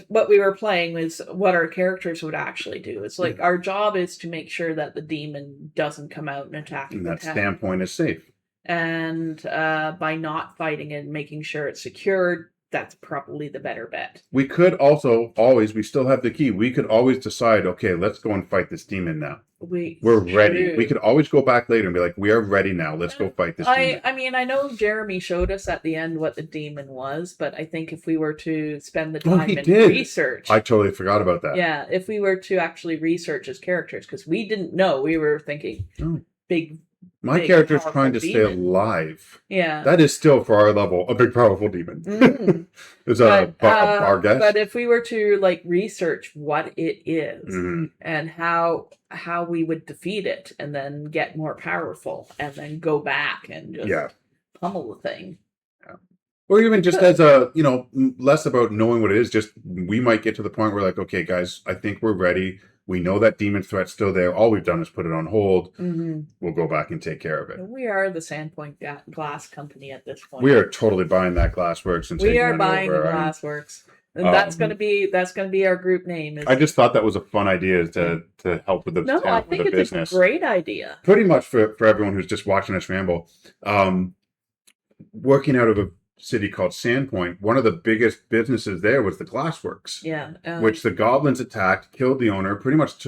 what we were playing was what our characters would actually do. It's like our job is to make sure that the demon doesn't come out and attack. And that standpoint is safe. And by not fighting it and making sure it's secured, that's probably the better bet. We could also we still have the key. We could always decide, okay, let's go and fight this demon now. We're ready. We could always go back later and be like, we are ready now. Let's go fight this demon. I mean, I know Jeremy showed us at the end what the demon was, but I think if we were to spend the time and research. I totally forgot about that. Yeah, if we were to actually research his characters, because we didn't know. We were thinking My character's trying to stay alive. Yeah. That is still, for our level, a big, powerful demon. It's our guess. But if we were to research what it is and how we would defeat it and then get more powerful and then go back and just pummel the thing. Or even just as a, less about knowing what it is, just we might get to the point where like, okay, guys, I think we're ready. We know that demon threat's still there. All we've done is put it on hold. Mm-hmm. We'll go back and take care of it. We are the Sandpoint Glass Company at this point. We are totally buying that Glassworks and we are buying the Glassworks. And that's gonna be our group name. I just thought that was a fun idea to help with the I think it's business. A great idea. Pretty much for everyone who's just watching us ramble. Working out of a city called Sandpoint, one of the biggest businesses there was the Glassworks. Yeah. Which the goblins attacked, killed the owner, pretty much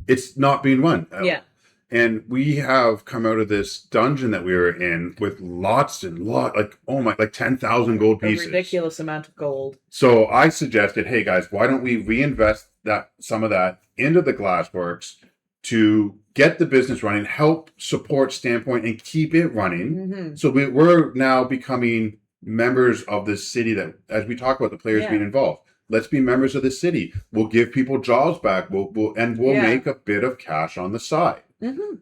it's not being run. Yeah. And we have come out of this dungeon that we were in with lots and like 10,000 gold pieces. A ridiculous amount of gold. So I suggested, hey guys, why don't we reinvest some of that into the Glassworks to get the business running, help support Standpoint and keep it running. Mm-hmm. So we're now becoming members of this city that, as we talk about the players being involved, let's be members of the city. We'll give people jobs back. We'll make a bit of cash on the side. Mm-hmm.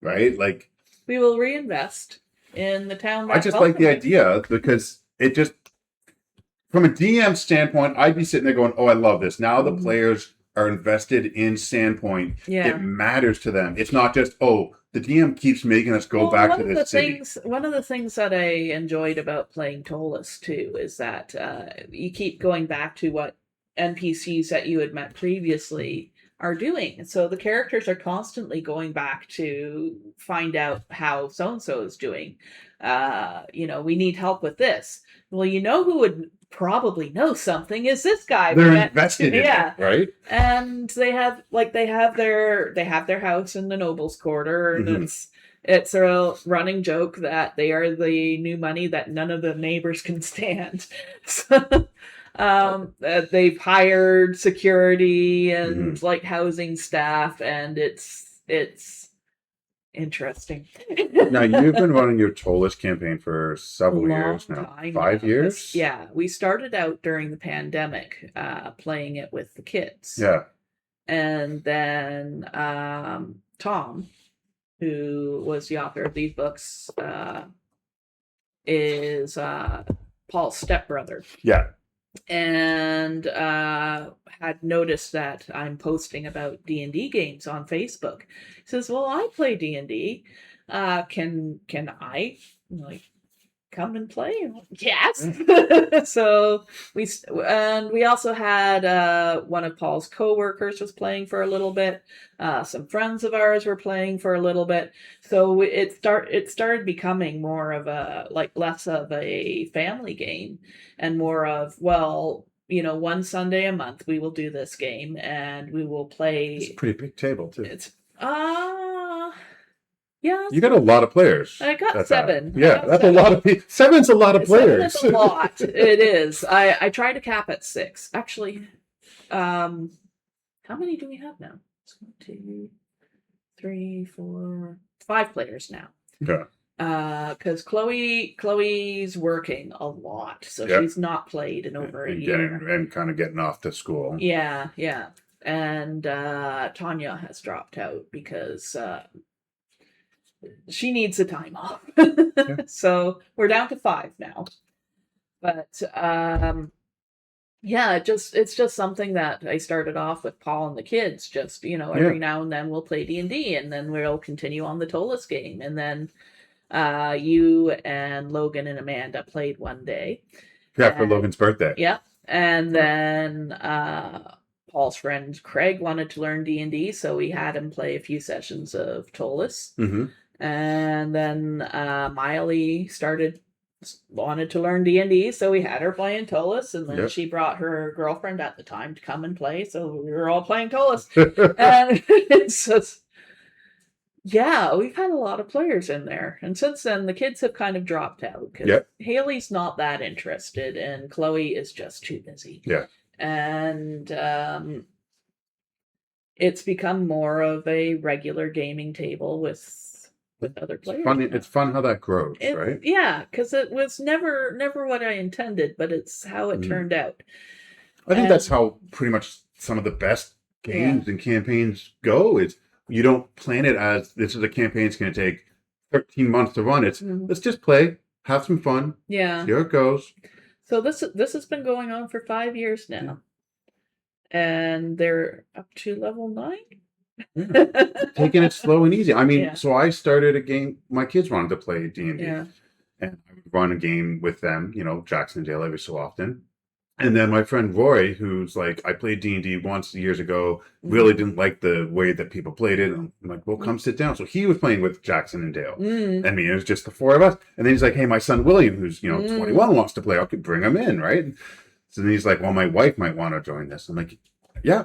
Right? Like, we will reinvest in the town. I just like the idea because it just, from a DM standpoint, I'd be sitting there going, oh, I love this. Now the players are invested in Sandpoint. Yeah. It matters to them. It's not just, oh, the DM keeps making us go back to this city. One of the things that I enjoyed about playing Tolus too is that you keep going back to what NPCs that you had met previously are doing. So the characters are constantly going back to find out how so-and-so is doing. We need help with this. Well, who would probably know something is this guy. They're invested in it, right? And they have their house in the Nobles Quarter, and it's a running joke that they are the new money that none of the neighbors can stand. So they've hired security and housing staff, and it's interesting. Now, you've been running your Tolus campaign for several years now. 5 years? Yeah. We started out during the pandemic playing it with the kids. Yeah. And then Tom, who was the author of these books, is Paul's stepbrother. Yeah. And had noticed that I'm posting about D&D games on Facebook. He says, well, I play D&D. Can I come and play? Yes. So we also had one of Paul's co-workers was playing for a little bit. Some friends of ours were playing for a little bit. So it started becoming more of a less of a family game and more of, one Sunday a month we will do this game and we will play. It's a pretty big table too. It's yeah. You got a lot of players. I got 7. That's a lot of people. 7's a lot of players. 7 is a lot. It is. I try to cap at 6. Actually, how many do we have now? 1, 2, 3, 4, 5 players now. Yeah. Because Chloe's working a lot, so she's not played in over a year. And kind of getting off to school. Yeah. And Tanya has dropped out because she needs the time off. So we're down to 5 now. But it's just something that I started off with Paul and the kids. Just every now and then we'll play D&D, and then we'll continue on the Tolus game, and then you and Logan and Amanda played one day. Yeah, for Logan's birthday. Yeah, and then Paul's friend Craig wanted to learn D&D, so we had him play a few sessions of Tolus. Mm-hmm. And then Miley wanted to learn D&D, so we had her playing Tolus, and then she brought her girlfriend at the time to come and play, so we were all playing Tolus. And it's just, we've had a lot of players in there. And since then, the kids have kind of dropped out, because Haley's not that interested, and Chloe is just too busy. Yeah. And it's become more of a regular gaming table with other players. It's fun how that grows, right? Yeah, because it was never what I intended, but it's how it turned out. I think that's how pretty much some of the best games and campaigns go. Is you don't plan it as this is a campaign that's going to take 13 months to run. It's let's just play. have some fun, Yeah. see how it goes. So this has been going on for 5 years now, and they're up to level 9. Yeah. Taking it slow and easy. I mean, Yeah. so I started a game. My kids wanted to play D&D, Yeah. and I would run a game with them. Jackson and Dale every so often. And then my friend Roy, who's like, I played D&D once years ago, really didn't like the way that people played it. And I'm like, well, come sit down. So he was playing with Jackson and Dale. Mm. I mean, it was just the 4 of us. And then he's like, hey, my son William, who's, 21, wants to play. I could bring him in, right? So then he's like, well, my wife might want to join this. I'm like, yeah,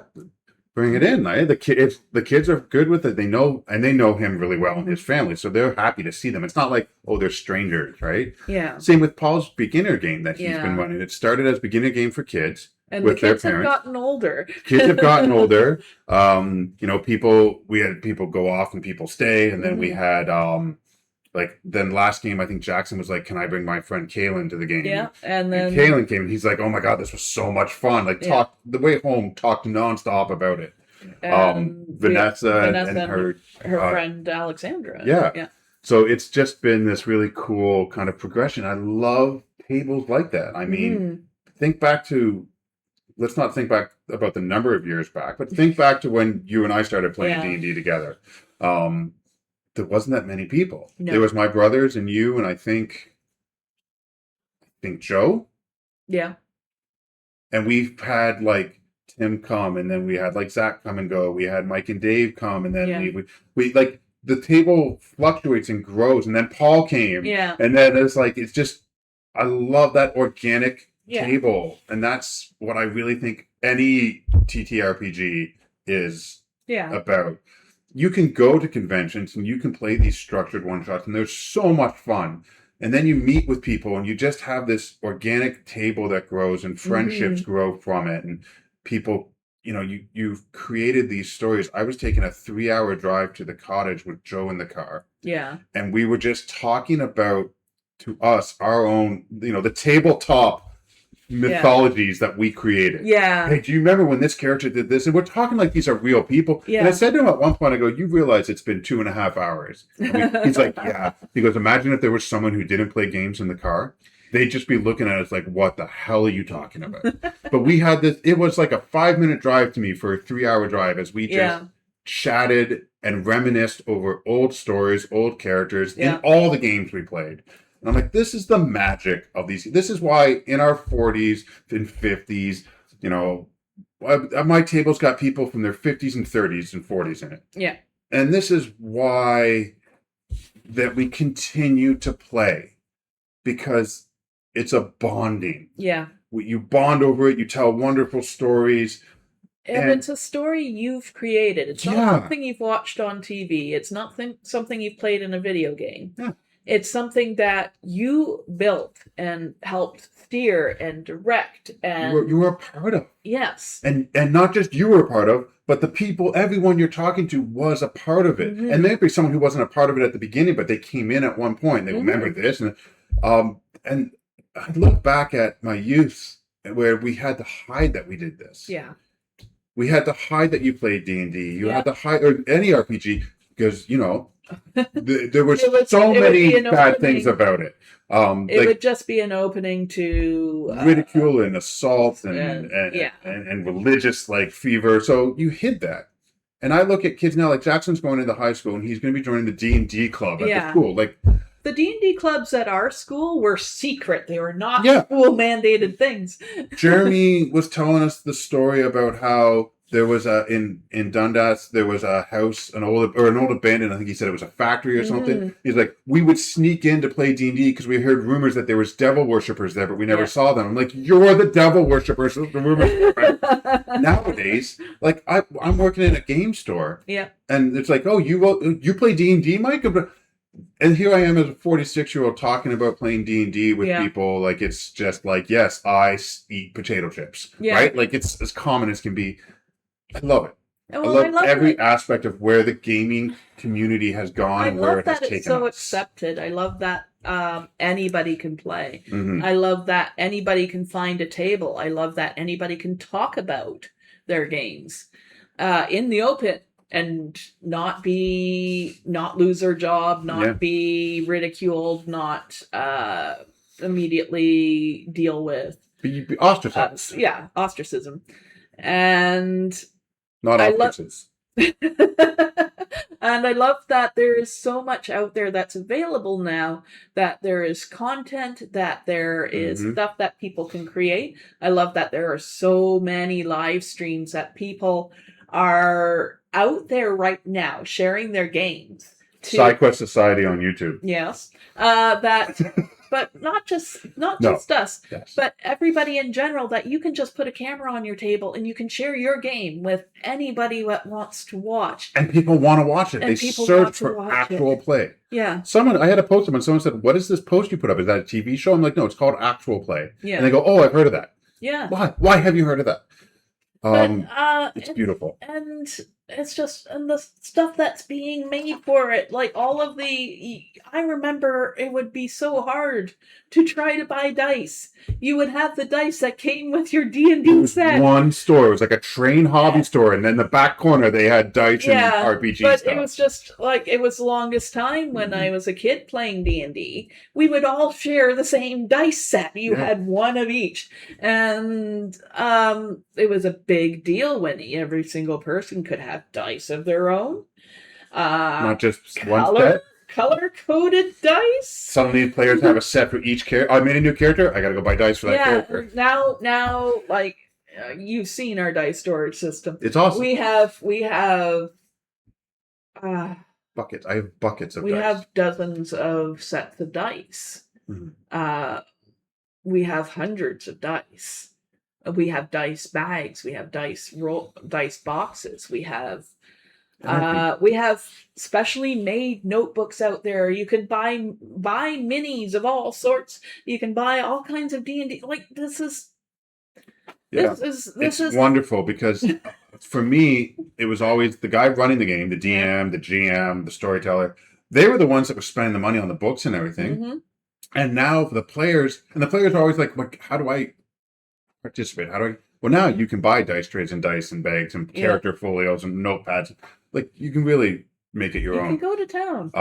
bring it in. Right? The kids are good with it. They know him really well and his family. So they're happy to see them. It's not like, oh, they're strangers, right? Yeah. Same with Paul's beginner game that he's been running. It started as beginner game for kids. And with the kids their have parents. gotten older. Kids have gotten older. We had people go off and people stay. And then we had, then last game, I think Jackson was like, can I bring my friend Kaylin to the game? Yeah. And then Kaylin came and he's like, oh my God, this was so much fun. Like the way home, talked nonstop about it. Vanessa and her friend Alexandra. Yeah. So it's just been this really cool kind of progression. I love tables like that. I mean, think back to, let's not think back about the number of years back, but think back to when you and I started playing D&D together. There wasn't that many people. No. There was my brothers and you, and I think Joe. Yeah. And we've had like Tim come, and then we had like Zach come and go. We had Mike and Dave come, and then we like the table fluctuates and grows, and then Paul came. Yeah. And then it's just, I love that organic table, and that's what I really think any TTRPG is about. You can go to conventions and you can play these structured one-shots, and there's so much fun. And then you meet with people and you just have this organic table that grows, and friendships grow from it, and people, you've created these stories. I was taking a 3-hour drive to the cottage with Joe in the car. Yeah. And we were just talking about, to us, our own, the tabletop mythologies that we created. Yeah. Hey, do you remember when this character did this? And we're talking like these are real people. Yeah. And I said to him at one point, I go, you realize it's been 2.5 hours. He's like, yeah. He goes, imagine if there was someone who didn't play games in the car. They'd just be looking at us like, what the hell are you talking about? But we had this, it was like a 5-minute drive to me for a 3-hour drive as we just chatted and reminisced over old stories, old characters in all the games we played. And I'm like, this is the magic of these. This is why in our 40s and 50s, my table's got people from their 50s and 30s and 40s in it. Yeah. And this is why that we continue to play, because it's a bonding. Yeah. You bond over it. You tell wonderful stories. And it's a story you've created. It's not something you've watched on TV. It's not something you've played in a video game. Yeah. It's something that you built and helped steer and direct, and you were a part of. Yes. And not just you were a part of, but the people, everyone you're talking to was a part of it. And maybe someone who wasn't a part of it at the beginning, but they came in at one point. They remembered this. And I look back at my youth where we had to hide that we did this. Yeah. We had to hide that you played D&D. You had to hide, or any RPG, because, there were so many bad things about it. It would just be an opening to ridicule and assault and religious fever. So you hid that. And I look at kids now, like Jackson's going into high school and he's going to be joining the D&D club at the school. The D&D clubs at our school were secret. They were not school mandated things. Jeremy was telling us the story about how there was in Dundas, there was a house, an old abandoned, I think he said it was a factory or something. He's like, we would sneak in to play D&D because we heard rumors that there was devil worshippers there, but we never saw them. I'm like, you're the devil worshippers. The rumors. Nowadays, I'm working in a game store. Yeah. And it's like, oh, you play D&D, Mike? And here I am as a 46-year-old talking about playing D&D with people. It's just yes, I eat potato chips. Yeah. Right? It's as common as can be. I love it. Well, I love every aspect of where the gaming community has gone and where it has taken us. I love that it's so accepted. I love that anybody can play. I love that anybody can find a table. I love that anybody can talk about their games in the open. and not lose their job, not be ridiculed, not immediately deal with Be ostracized. ostracism. And Not ostriches. and I love that there is so much out there that's available now, that there is content, that there is stuff that people can create. I love that there are so many live streams that people are out there right now sharing their games. SideQuest Society on YouTube. Yes. But not just us, yes. but everybody in general, that you can just put a camera on your table and you can share your game with anybody that wants to watch. And people want to watch it. They search for actual play. Yeah. I had a post and someone said, "What is this post you put up? Is that a TV show?" I'm like, "No, it's called actual play." Yeah. And they go, "Oh, I've heard of that." Yeah. Why have you heard of that? It's beautiful. And it's just, and the stuff that's being made for it, like all of I remember it would be so hard to try to buy dice. You would have the dice that came with your D&D set. One store. It was like a train hobby store, and then the back corner they had dice and RPG but stuff. It was just like, it was the longest time when I was a kid playing D&D. We would all share the same dice set. You had one of each. And it was a big deal when every single person could have dice of their own. Not just one set. Color-coded dice. Some of these players have a set for each character. I made a new character. I got to go buy dice for that character. Now, like you've seen our dice storage system. It's awesome. We have buckets. I have buckets of dice. We have dozens of sets of dice. We have hundreds of dice. We have dice bags. We have dice boxes. We have specially made notebooks out there. You can buy minis of all sorts. You can buy all kinds of D&D. Like, this is wonderful, because for me, it was always the guy running the game, the DM, the GM, the storyteller. They were the ones that were spending the money on the books and everything. And now for the players are always like, how do I participate? Well, now you can buy dice trays and dice and bags and character folios and notepads. Like, you can really make it your own. You can go to town.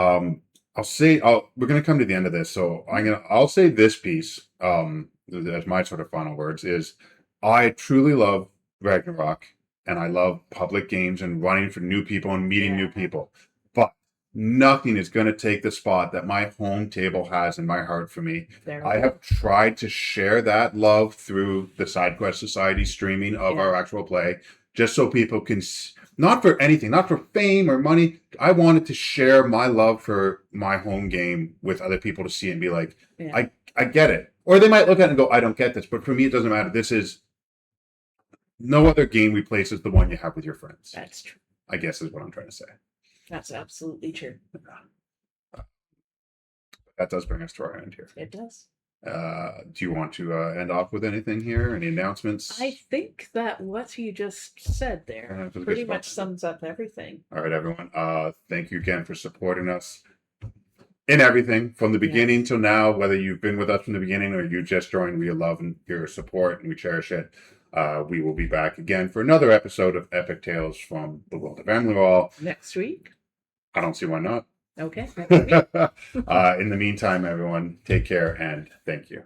We're going to come to the end of this, so I'll say this piece, as my sort of final words, is I truly love Ragnarok, and I love public games and running for new people and meeting new people. But nothing is going to take the spot that my home table has in my heart for me. I have tried to share that love through the SideQuest Society streaming of our actual play, just so people can, not for anything, not for fame or money. I wanted to share my love for my home game with other people to see and be like, I get it. Or they might look at it and go, I don't get this. But for me, it doesn't matter. This is, no other game we play is the one you have with your friends. That's true. I guess is what I'm trying to say. That's absolutely true. That does bring us to our end here. It does. Do you want to end off with anything here? Any announcements? I think that what you just said there pretty much sums up everything. All right, everyone. Thank you again for supporting us in everything from the beginning till now. Whether you've been with us from the beginning or you just joined, we love your support and we cherish it. We will be back again for another episode of Epic Tales from the World of Amlewall next week. I don't see why not. Okay. In the meantime, everyone, take care and thank you.